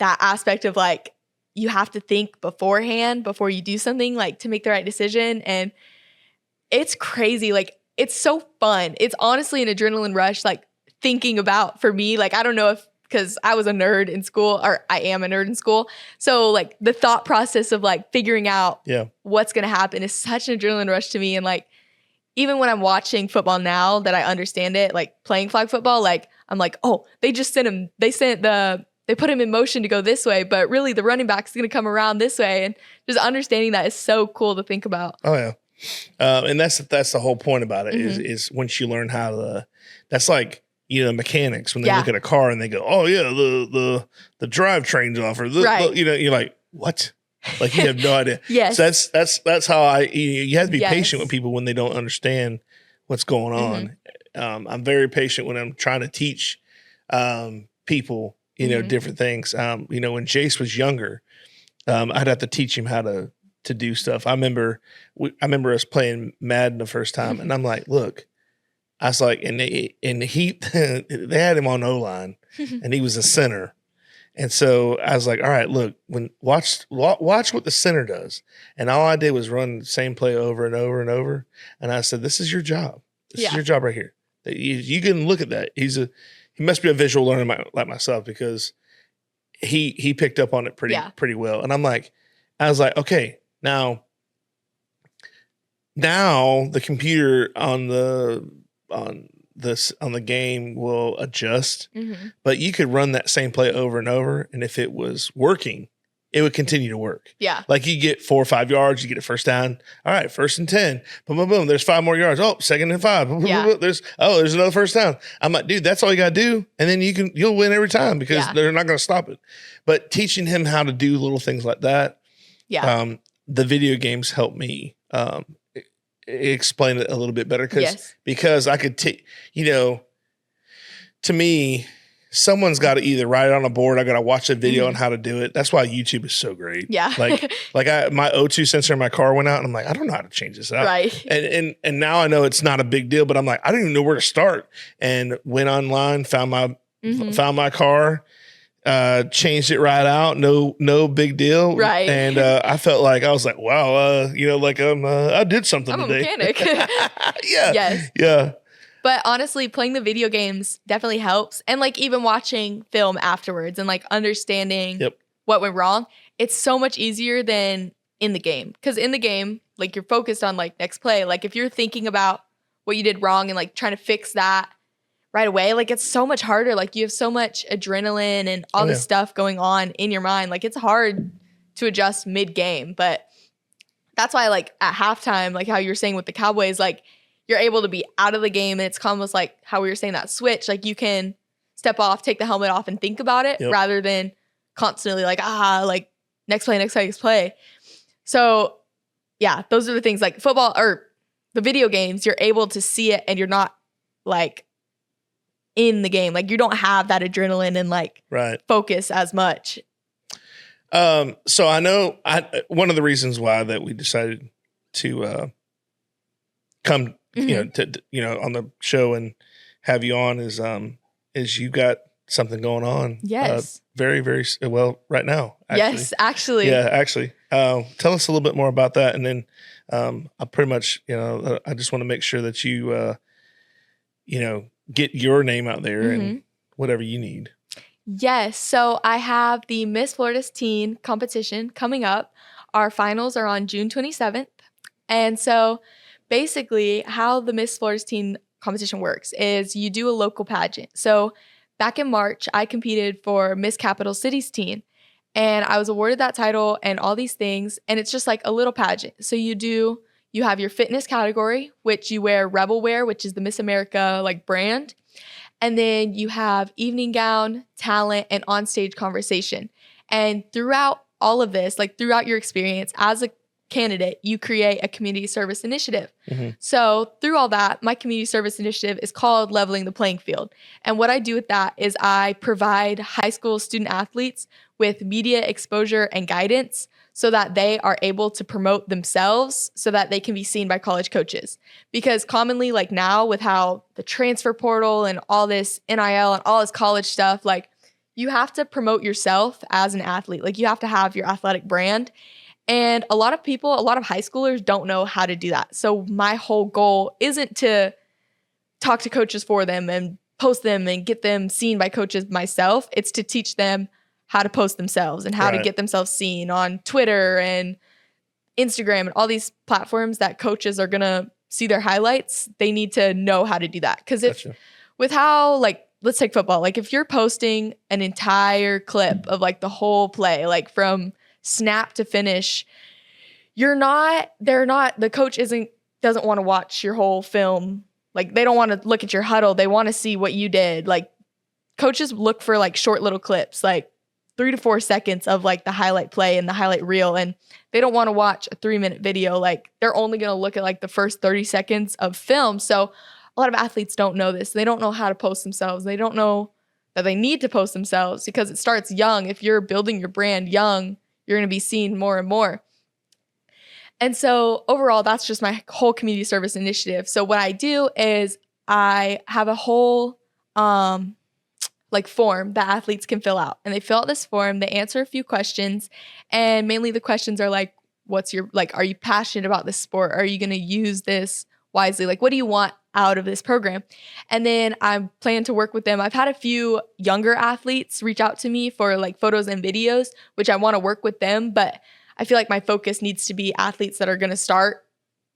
aspect of like, you have to think beforehand before you do something, like to make the right decision. And it's crazy. Like, it's so fun. It's honestly an adrenaline rush, like thinking about, for me, like, I don't know if, because I was a nerd in school, or I am a nerd in school. So like the thought process of like figuring out what's going to happen is such an adrenaline rush to me. And like, even when I'm watching football now that I understand it, like playing flag football, like I'm like, oh, they just sent him. They put him in motion to go this way, but really the running back is going to come around this way. And just understanding that is so cool to think about. Oh yeah. And that's the whole point about it is once you learn how to, that's like, mechanics, when they look at a car and they go, oh yeah, the drivetrain's off, or you're like, what? Like, you have no idea. Yes. So that's how you have to be patient with people when they don't understand what's going on. I'm very patient when I'm trying to teach people, different things. When Jace was younger, I'd have to teach him how to do stuff. I remember us playing Madden the first time, and I'm like, look, I was like, and he they had him on O-line, and he was a center. And so I was like, all right, look, watch what the center does. And all I did was run the same play over and over and over. And I said, this is your job. This is your job right here. You can look at that. He must be a visual learner like myself, because he picked up on it pretty well. And I was like, okay, now the computer on the game will adjust, but you could run that same play over and over, and if it was working, it would continue to work. Yeah. Like you get 4 or 5 yards, you get a first down. All right, 1st and 10. Boom, boom, boom. There's 5 more yards. Oh, 2nd and 5. Boom, boom, boom. There's another first down. I'm like, dude, that's all you gotta do, and then you'll win every time, because they're not gonna stop it. But teaching him how to do little things like that, the video games help me explain it a little bit better, because I could take, to me, someone's got to either write it on a board. I got to watch a video on how to do it. That's why YouTube is so great. Yeah. like my O2 sensor in my car went out, and I'm like, I don't know how to change this out. Right. And now I know it's not a big deal, but I'm like, I don't even know where to start. And went online, found my car, changed it right out. No big deal. Right. And I felt like, I was like, wow, I did something I'm today. a mechanic. Yeah. Yes. Yeah. But honestly, playing the video games definitely helps. And like even watching film afterwards and like understanding what went wrong, it's so much easier than in the game. Because in the game, like you're focused on like next play. Like if you're thinking about what you did wrong and like trying to fix that right away, like it's so much harder. Like you have so much adrenaline and all this stuff going on in your mind. Like it's hard to adjust mid-game. But that's why like at halftime, like how you were saying with the Cowboys, like you're able to be out of the game, and it's almost like how we were saying that switch. Like you can step off, take the helmet off, and think about it rather than constantly like next play. So yeah, those are the things like football or the video games. You're able to see it, and you're not like in the game. Like you don't have that adrenaline and like focus as much. So I know one of the reasons why that we decided to come. On the show and have you on is you got something going on. Yes. Very, very well right now. Actually. Yes, actually. Yeah, actually. Tell us a little bit more about that. And then I pretty much, I just want to make sure that you, get your name out there and whatever you need. Yes. So I have the Miss Florida's Teen competition coming up. Our finals are on June 27th. And so basically, how the Miss Florida's Teen competition works is you do a local pageant. So back in March, I competed for Miss Capital City's Teen, and I was awarded that title and all these things. And it's just like a little pageant. So you have your fitness category, which you wear Rebel Wear, which is the Miss America like brand. And then you have evening gown, talent, and onstage conversation. And throughout all of this, like throughout your experience as a candidate, you create a community service initiative. So through all that, my community service initiative is called Leveling the Playing Field. And what I do with that is I provide high school student athletes with media exposure and guidance so that they are able to promote themselves so that they can be seen by college coaches. Because commonly, like now with how the transfer portal and all this NIL and all this college stuff, like you have to promote yourself as an athlete. Like you have to have your athletic brand. And a lot of high schoolers don't know how to do that. So my whole goal isn't to talk to coaches for them and post them and get them seen by coaches myself. It's to teach them how to post themselves and how to get themselves seen on Twitter and Instagram and all these platforms that coaches are going to see their highlights. They need to know how to do that. Because with how, like, let's take football. Like if you're posting an entire clip of like the whole play, like from snap to finish, the coach doesn't want to watch your whole film. Like they don't want to look at your huddle. They want to see what you did. Like coaches look for like short little clips, like 3 to 4 seconds of like the highlight play and the highlight reel. And they don't want to watch a 3-minute video. Like they're only going to look at like the first 30 seconds of film. So a lot of athletes don't know this. They don't know how to post themselves. They don't know that they need to post themselves because it starts young. If you're building your brand young, you're going to be seen more and more. And so overall, that's just my whole community service initiative. So what I do is I have a whole like form that athletes can fill out. And they fill out this form, they answer a few questions, and mainly the questions are like, what's your, like, are you passionate about this sport? Are you going to use this wisely? Like, what do you want out of this program? And then I plan to work with them. I've had a few younger athletes reach out to me for like photos and videos, which I want to work with them, but I feel like my focus needs to be athletes that are going to start,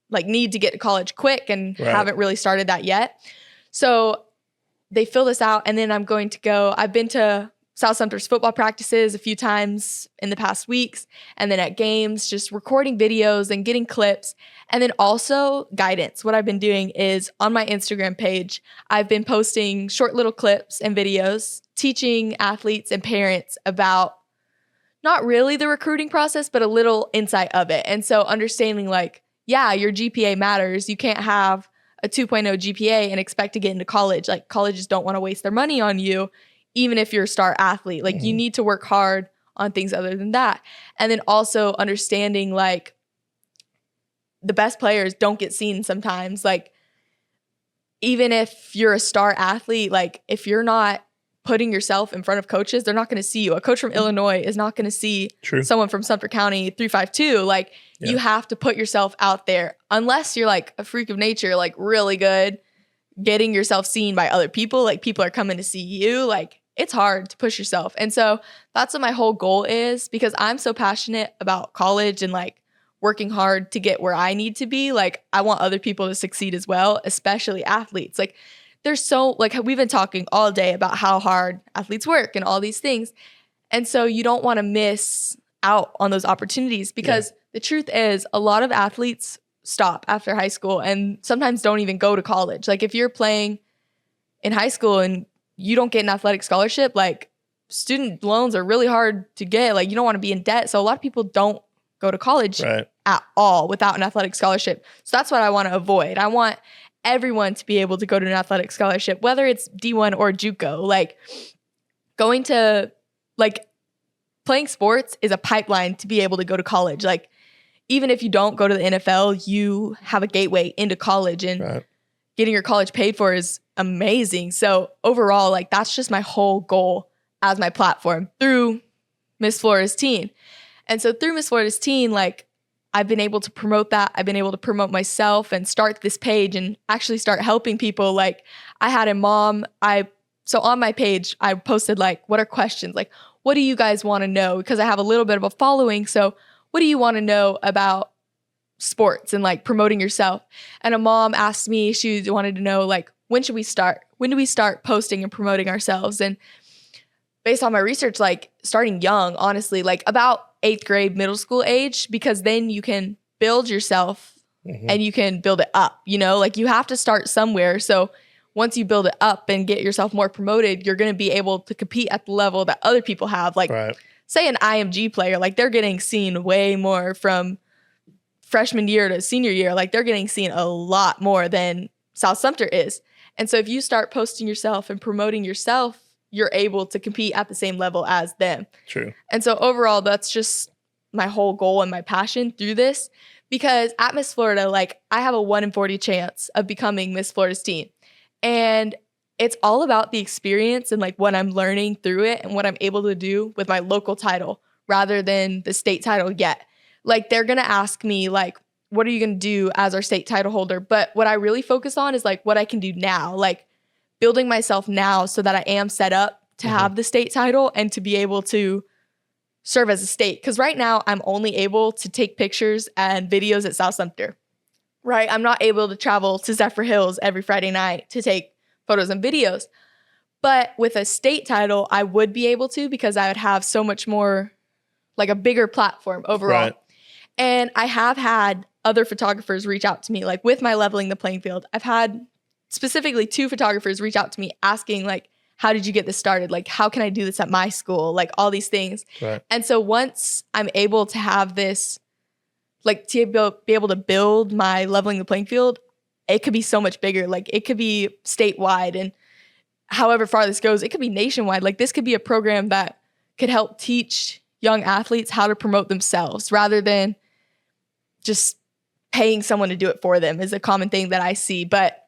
like need to get to college quick and haven't really started that yet. So they fill this out, and then I'm going to go, I've been to South Sumter's football practices a few times in the past weeks, and then at games, just recording videos and getting clips. And then also guidance. What I've been doing is on my Instagram page, I've been posting short little clips and videos, teaching athletes and parents about not really the recruiting process, but a little insight of it. And so understanding like, yeah, your GPA matters. You can't have a 2.0 GPA and expect to get into college. Like, colleges don't want to waste their money on you, even if you're a star athlete. Like, you need to work hard on things other than that. And then also understanding like the best players don't get seen sometimes. Like, even if you're a star athlete, like if you're not putting yourself in front of coaches, they're not going to see you. A coach from Illinois is not going to see someone from Sumter County 352. Like, you have to put yourself out there, unless you're like a freak of nature, like really good, getting yourself seen by other people. Like, people are coming to see you. Like, it's hard to push yourself. And so that's what my whole goal is, because I'm so passionate about college and like working hard to get where I need to be. Like, I want other people to succeed as well, especially athletes. Like, there's so, like, we've been talking all day about how hard athletes work and all these things. And so you don't want to miss out on those opportunities, because the truth is a lot of athletes stop after high school and sometimes don't even go to college. Like, if you're playing in high school and you don't get an athletic scholarship, like, student loans are really hard to get. Like, you don't want to be in debt. So a lot of people don't go to college at all without an athletic scholarship. So that's what I want to avoid. I want everyone to be able to go to an athletic scholarship, whether it's D1 or JUCO. Like, going to, like, playing sports is a pipeline to be able to go to college. Like, even if you don't go to the NFL, you have a gateway into college, and getting your college paid for is amazing. So overall, like, that's just my whole goal as my platform through Miss Florida's Teen. And so through Miss Florida's Teen, like, I've been able to promote that. I've been able to promote myself and start this page and actually start helping people. Like, I had a mom, so on my page, I posted like, what are questions? Like, what do you guys want to know? Because I have a little bit of a following. So what do you want to know about sports and like promoting yourself? And a mom asked me, she wanted to know like, when should we start? When do we start posting and promoting ourselves? And based on my research, like, starting young, honestly, like about 8th grade, middle school age, because then you can build yourself and you can build it up, you know, like, you have to start somewhere. So once you build it up and get yourself more promoted, you're going to be able to compete at the level that other people have. Like, say an IMG player, like, they're getting seen way more from freshman year to senior year. Like, they're getting seen a lot more than South Sumter is. And so if you start posting yourself and promoting yourself, you're able to compete at the same level as them. True. And so overall, that's just my whole goal and my passion through this, because at Miss Florida, like, I have a 1 in 40 chance of becoming Miss Florida's Teen. And it's all about the experience and like what I'm learning through it and what I'm able to do with my local title rather than the state title yet. Like, they're going to ask me like, what are you going to do as our state title holder? But what I really focus on is like what I can do now, like building myself now so that I am set up to have the state title and to be able to serve as a state. Because right now I'm only able to take pictures and videos at South Sumter. Right? I'm not able to travel to Zephyr Hills every Friday night to take photos and videos. But with a state title, I would be able to, because I would have so much more, like, a bigger platform overall. And I have had other photographers reach out to me, like, with my Leveling the Playing Field. I've had specifically 2 photographers reach out to me asking, like, how did you get this started? Like, how can I do this at my school? Like, all these things. And so once I'm able to have this, like, to be able to build my Leveling the Playing Field, it could be so much bigger. Like, it could be statewide, and however far this goes, it could be nationwide. Like, this could be a program that could help teach young athletes how to promote themselves rather than just paying someone to do it for them is a common thing that I see. But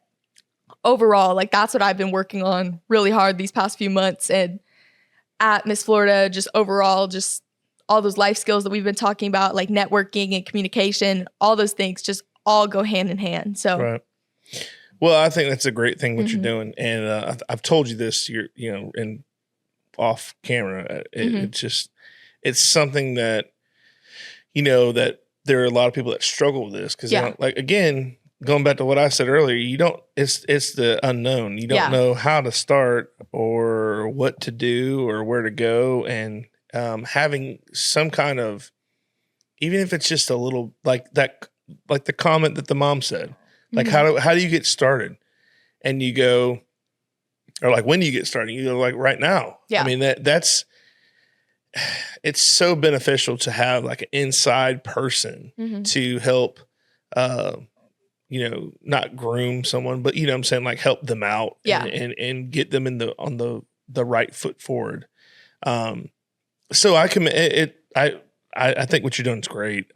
overall, like that's what I've been working on really hard these past few months. And at Miss Florida, just overall, just all those life skills that we've been talking about, like networking and communication, all those things just all go hand in hand. So, right. Well, I think that's a great thing what you're doing, and I've told you this, in off camera. It's something that that there are a lot of people that struggle with this because like again, going back to what I said earlier, it's the unknown. You don't know how to start or what to do or where to go, and having some kind of, even if it's just a little like that, like the comment that the mom said. Like how do you get started? And you go, or like when do you get started? You go like right now. Yeah. I mean that's it's so beneficial to have like an inside person to help not groom someone, but I'm saying, like help them out and get them on the right foot forward. So I think what you're doing is great.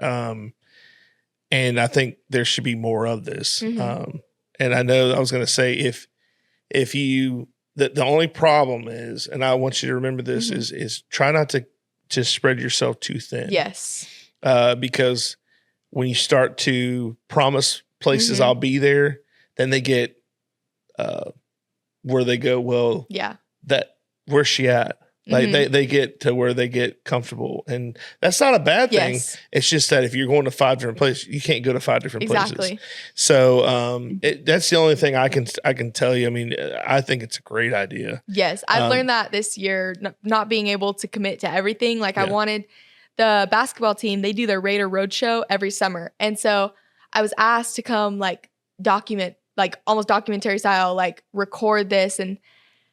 And I think there should be more of this. And I know I was going to say, if you, the only problem is, and I want you to remember this, is try not to spread yourself too thin. Yes. Because when you start to promise places I'll be there, then they get where they go, well, where's she at? Like they get to where they get comfortable, and that's not a bad thing. Yes. It's just that if you're going to 5 different places, you can't go to 5 different places. So that's the only thing I can tell you. I mean, I think it's a great idea. Yes, I've learned that this year, not being able to commit to everything. Like I wanted the basketball team; they do their Raider Roadshow every summer, and so I was asked to come like document, like almost documentary style, like record this and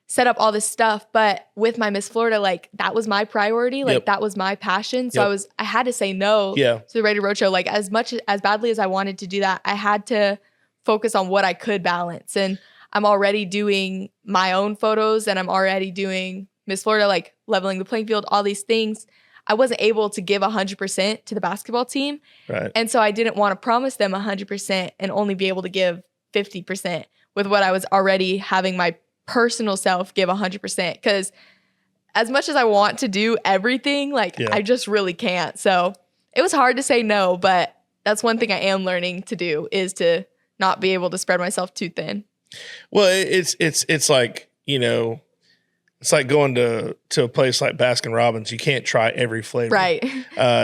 set up all this stuff. But with my Miss Florida, like that was my priority. Like that was my passion. So I had to say no to the Raider Roadshow. Like as badly as I wanted to do that, I had to focus on what I could balance. And I'm already doing my own photos, and I'm already doing Miss Florida, like leveling the playing field, all these things. I wasn't able to give 100% to the basketball team. Right. And so I didn't want to promise them 100% and only be able to give 50% with what I was already having my personal self give 100%, because as much as I want to do everything, like I just really can't. So it was hard to say no, but that's one thing I am learning to do, is to not be able to spread myself too thin. Well, it's like, it's like going to a place like Baskin Robbins. You can't try every flavor. Right.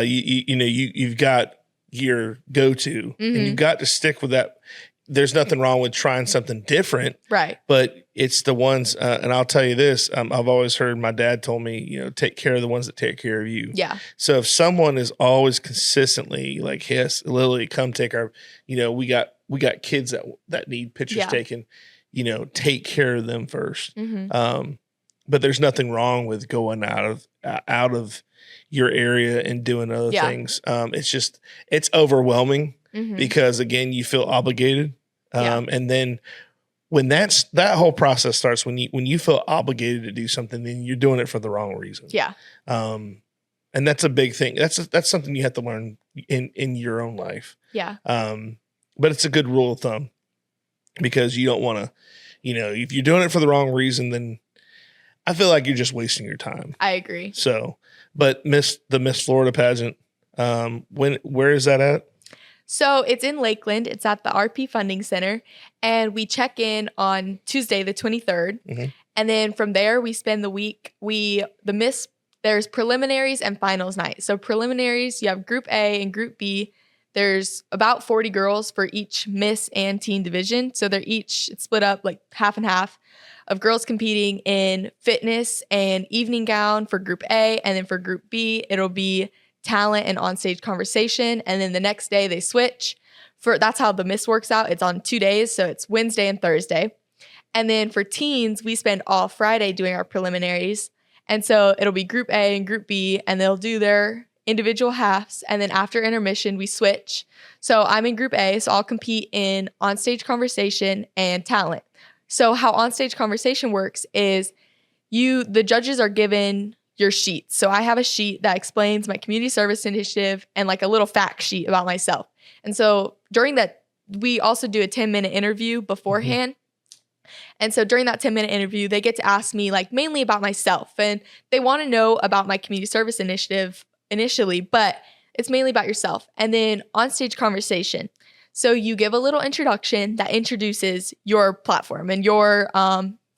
You've got your go-to and you've got to stick with that. There's nothing wrong with trying something different. Right. But it's the ones, and I'll tell you this, I've always heard, my dad told me, take care of the ones that take care of you. Yeah. So if someone is always consistently like, yes, Lily, come take our, we got kids that need pictures taken, take care of them first. But there's nothing wrong with going out of your area and doing other things. It's overwhelming because again, you feel obligated. And then when that whole process starts, when you feel obligated to do something, then you're doing it for the wrong reason. Yeah. And that's a big thing. That's something you have to learn in your own life. Yeah. But it's a good rule of thumb, because you don't want to, if you're doing it for the wrong reason, then I feel like you're just wasting your time. I agree. So, but the Miss Florida pageant, where is that at? So it's in Lakeland. It's at the RP Funding Center, and we check in on Tuesday, the 23rd. And then from there, we spend the week. There's preliminaries and finals night. So preliminaries, you have Group A and Group B. There's about 40 girls for each Miss and Teen division. So it's split up like half and half of girls competing in fitness and evening gown for Group A. And then for Group B, it'll be talent and onstage conversation. And then the next day they switch. That's how the Miss works out. It's on 2 days. So it's Wednesday and Thursday. And then for teens, we spend all Friday doing our preliminaries. And so it'll be Group A and Group B, and they'll do their individual halves. And then after intermission, we switch. So I'm in Group A, so I'll compete in onstage conversation and talent. So how onstage conversation works is the judges are given your sheets. So I have a sheet that explains my community service initiative and like a little fact sheet about myself. And so during that, we also do a 10-minute interview beforehand. And so during that 10-minute interview, they get to ask me like mainly about myself, and they want to know about my community service initiative initially, but it's mainly about yourself. And then on-stage conversation. So you give a little introduction that introduces your platform and your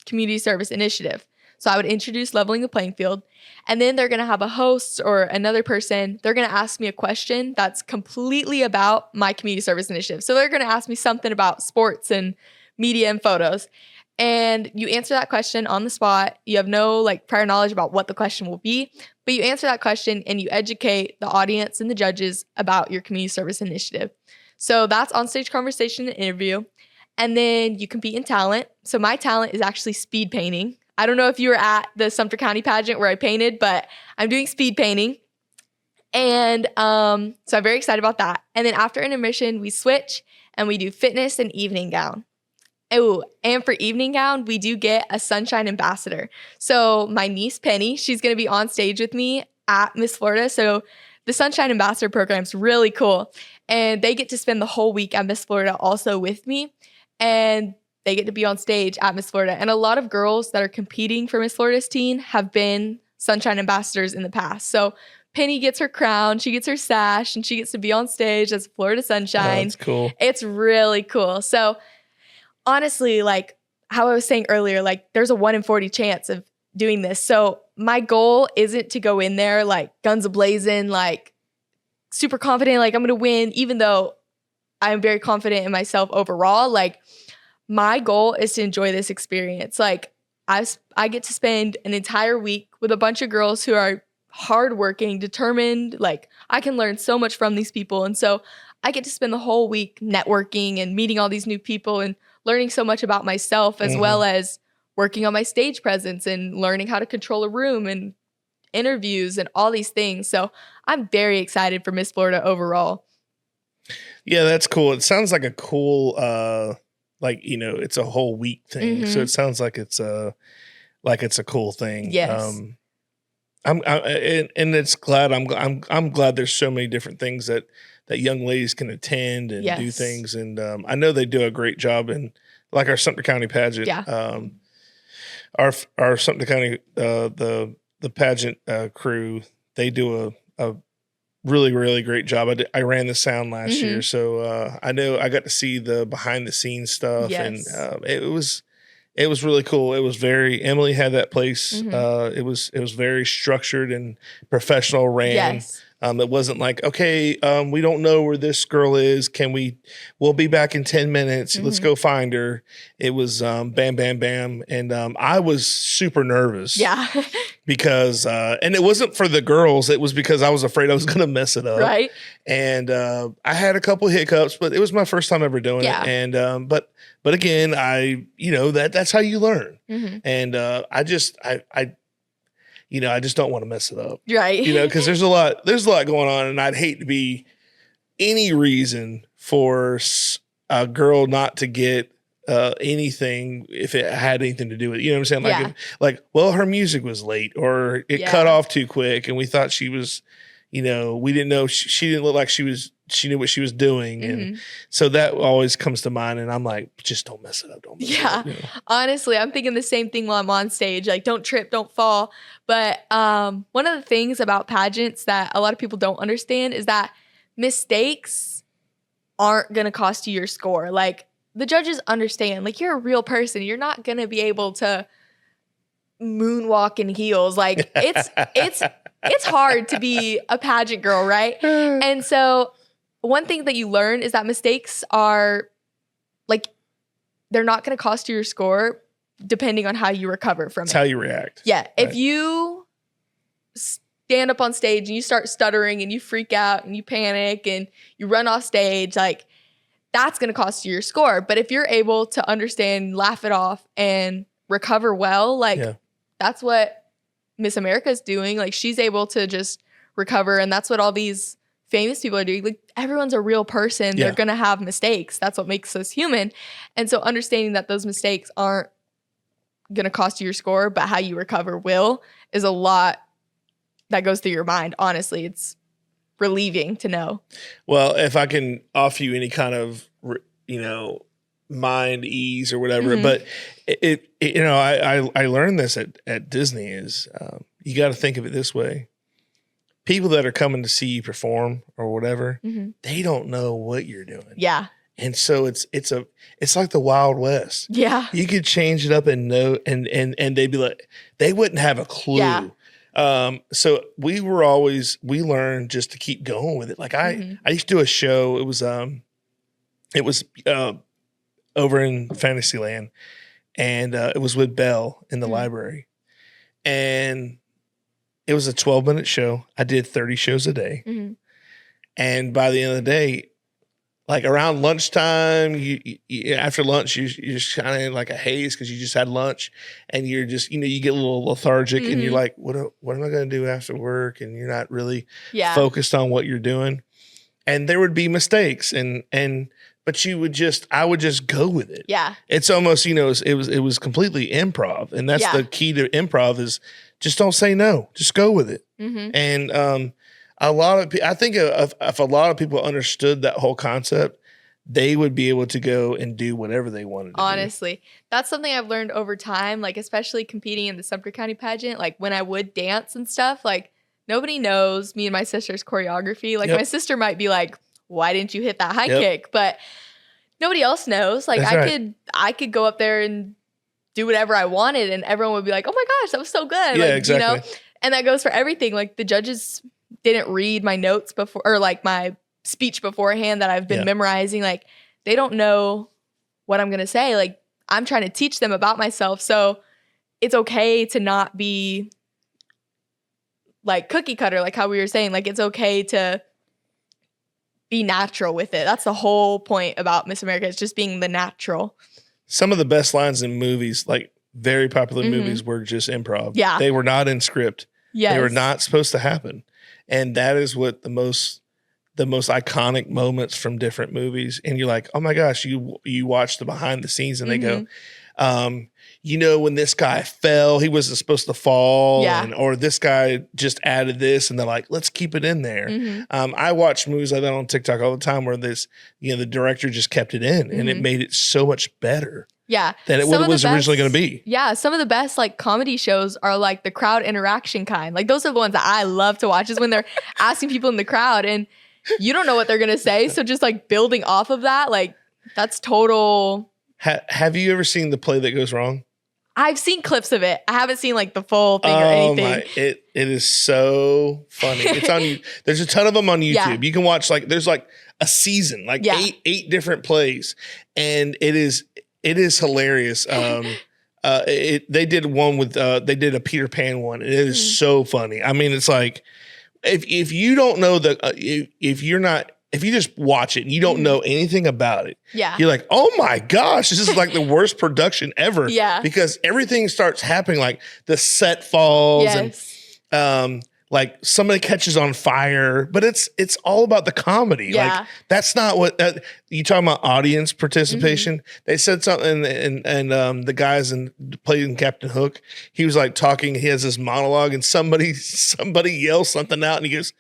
community service initiative. So I would introduce Leveling the Playing Field, and then they're going to have a host or another person. They're going to ask me a question that's completely about my community service initiative. So they're going to ask me something about sports and media and photos. And you answer that question on the spot. You have no like prior knowledge about what the question will be, but you answer that question and you educate the audience and the judges about your community service initiative. So that's on-stage conversation and interview. And then you compete in talent. So my talent is actually speed painting. I don't know if you were at the Sumter County pageant where I painted, but I'm doing speed painting. And so I'm very excited about that. And then after intermission, we switch and we do fitness and evening gown. Oh, and for evening gown, we do get a Sunshine Ambassador. So my niece, Penny, she's going to be on stage with me at Miss Florida. So the Sunshine Ambassador program is really cool. And they get to spend the whole week at Miss Florida also with me. And they get to be on stage at Miss Florida. And a lot of girls that are competing for Miss Florida's teen have been Sunshine Ambassadors in the past. So Penny gets her crown, she gets her sash, and she gets to be on stage as Florida Sunshine. Oh, that's cool. It's really cool. So honestly, like how I was saying earlier, like there's a 1 in 40 chance of doing this. So my goal isn't to go in there like guns a-blazing, like super confident, like I'm going to win, even though I'm very confident in myself overall. Like my goal is to enjoy this experience. Like I get to spend an entire week with a bunch of girls who are hardworking, determined. Like I can learn so much from these people. And so I get to spend the whole week networking and meeting all these new people and learning so much about myself, as well as working on my stage presence and learning how to control a room and interviews and all these things. So I'm very excited for Miss Florida overall. Yeah, that's cool. It sounds like a cool, like, you know, it's a whole week thing. So it sounds like it's a cool thing. Yes. And it's glad I'm glad there's so many different things that young ladies can attend and do things. And I know they do a great job in like our Sumter County pageant. Yeah. Our Sumter County the pageant crew, they do a really, really great job. I ran the sound last year, so I know I got to see the behind the scenes stuff, and it was really cool. It was Emily had that place. It was very structured and professional ran. Yes. It wasn't like, okay, we don't know where this girl is. We'll be back in 10 minutes. Let's go find her. It was bam, bam, bam. And I was super nervous. Yeah. Because, and it wasn't for the girls. It was because I was afraid I was going to mess it up. Right. And I had a couple hiccups, but it was my first time ever doing it. And, but again, that's how you learn. And I just don't want to mess it up. Right. Because there's a lot going on, and I'd hate to be any reason for a girl not to get anything if it had anything to do with it. You know what I'm saying? Like, her music was late, or it cut off too quick, and we thought she was, we didn't know she didn't look like she knew what she was doing. And so that always comes to mind. And I'm like, just don't mess it up. Don't mess it up, Honestly, I'm thinking the same thing while I'm on stage. Like, don't trip, don't fall. But one of the things about pageants that a lot of people don't understand is that mistakes aren't going to cost you your score. Like, the judges understand, like, you're a real person. You're not going to be able to moonwalk in heels. Like, it's hard to be a pageant girl, right? And so one thing that you learn is that mistakes are like, they're not going to cost you your score depending on how you recover from it. It's how you react. Yeah. Right. If you stand up on stage and you start stuttering and you freak out and you panic and you run off stage, like, that's going to cost you your score. But if you're able to understand, laugh it off, and recover well, like, that's what Miss America is doing. Like, she's able to just recover, and that's what all these famous people are doing. Like, everyone's a real person. They're going to have mistakes. That's what makes us human. And so understanding that those mistakes aren't going to cost you your score, but how you recover will, is a lot that goes through your mind. Honestly, it's relieving to know. Well, if I can offer you any kind of, mind ease or whatever. But it you know, I learned this at Disney is you got to think of it this way. People that are coming to see you perform or whatever, they don't know what you're doing. Yeah. And so it's like the Wild West. Yeah. You could change it up and they'd be like, they wouldn't have a clue. Yeah. So we learned just to keep going with it. Like I used to do a show. It was over in Fantasyland, and it was with Belle in the library, and it was a 12-minute show. I did 30 shows a day, and by the end of the day, like around lunchtime, you after lunch, you're just kind of in like a haze because you just had lunch, and you're just you get a little lethargic, and you're like, what am I going to do after work? And you're not really focused on what you're doing, and there would be mistakes, but I would just go with it. Yeah, it's almost it was completely improv, and that's the key to improv is just don't say no, just go with it, and I think if a lot of people understood that whole concept, they would be able to go and do whatever they wanted to do. Honestly, that's something I've learned over time, like especially competing in the Sumter County pageant, like when I would dance and stuff, like nobody knows me and my sister's choreography. Like my sister might be like, why didn't you hit that high kick? But nobody else knows. Like I could go up there and do whatever I wanted and everyone would be like, oh my gosh, that was so good. Yeah, like, exactly. And that goes for everything. Like the judges didn't read my notes before, or like my speech beforehand that I've been memorizing. Like they don't know what I'm going to say. Like I'm trying to teach them about myself. So it's okay to not be like cookie cutter, like how we were saying. Like it's okay to be natural with it. That's the whole point about Miss America. It's just being the natural. Some of the best lines in movies, like very popular movies, were just improv. Yeah. They were not in script. Yes. They were not supposed to happen. And that is what the most iconic moments from different movies. And you're like, oh my gosh, you watch the behind the scenes and they go, when this guy fell, he wasn't supposed to fall. Yeah. Or this guy just added this and they're like, let's keep it in there. I watch movies like that on TikTok all the time where the director just kept it in and it made it so much better. Yeah. Than it was originally going to be. Yeah. Some of the best like comedy shows are like the crowd interaction kind. Like those are the ones that I love to watch is when they're asking people in the crowd and you don't know what they're going to say. So just like building off of that, like that's total. Have you ever seen The Play That Goes Wrong? I've seen clips of it. I haven't seen like the full thing or anything. It is so funny. It's on. There's a ton of them on YouTube. Yeah. You can watch there's like a season, like eight different plays, and it is hilarious. They did one with they did a Peter Pan one, and it is so funny. I mean, it's like if you don't know if you just watch it and you don't know anything about it, you're like, oh my gosh, this is like the worst production ever. Yeah. Because everything starts happening, like the set falls and like somebody catches on fire, but it's all about the comedy. Yeah. Like that's not what you talking about audience participation. They said something and the guys played in Captain Hook, he was like talking, he has this monologue and somebody yells something out and he goes,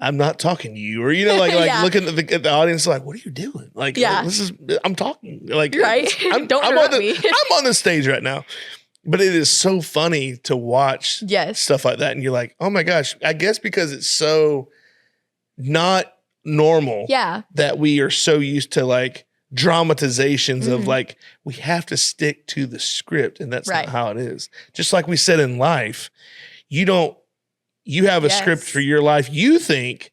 I'm not talking to you, or looking at the audience like, what are you doing? Like, I'm talking. Like, right? I'm on the stage right now, but it is so funny to watch stuff like that, and you're like, oh my gosh! I guess because it's so not normal, that we are so used to like dramatizations of like we have to stick to the script, and that's not how it is. Just like we said in life, you have a script for your life, you think,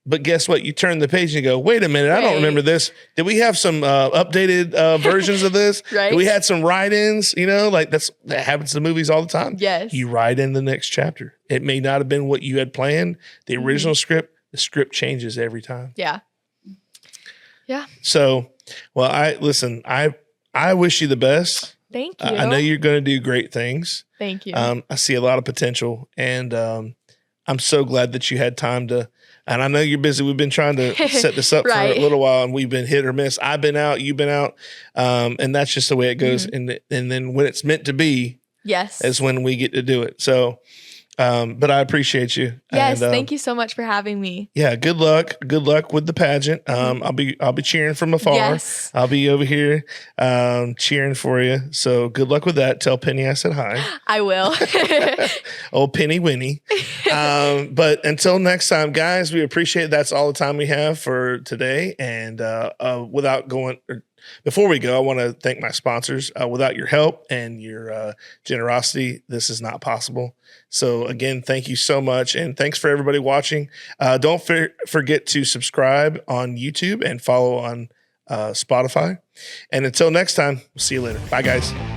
but guess what? You turn the page and you go, wait a minute, I don't remember this. Did we have some updated versions of this? Right. Did we had some write-ins? Like that happens in movies all the time. Yes. You write in the next chapter. It may not have been what you had planned. The original script, the script changes every time. Yeah. Yeah. So, well, I wish you the best. Thank you. I know you're going to do great things. Thank you. I see a lot of potential, and I'm so glad that you had time to. And I know you're busy. We've been trying to set this up for a little while, and we've been hit or miss. I've been out, you've been out, and that's just the way it goes. And then when it's meant to be, is when we get to do it. So But I appreciate you. Yes, thank you so much for having me. Yeah, good luck. Good luck with the pageant. I'll be cheering from afar. Yes. I'll be over here cheering for you. So good luck with that. Tell Penny I said hi. I will. Old Penny Winnie. But until next time, guys, we appreciate that's all the time we have for today. And before we go, I want to thank my sponsors. Without your help and your generosity, this is not possible. So again, thank you so much. And thanks for everybody watching. Don't forget to subscribe on YouTube and follow on Spotify. And until next time, we'll see you later. Bye, guys.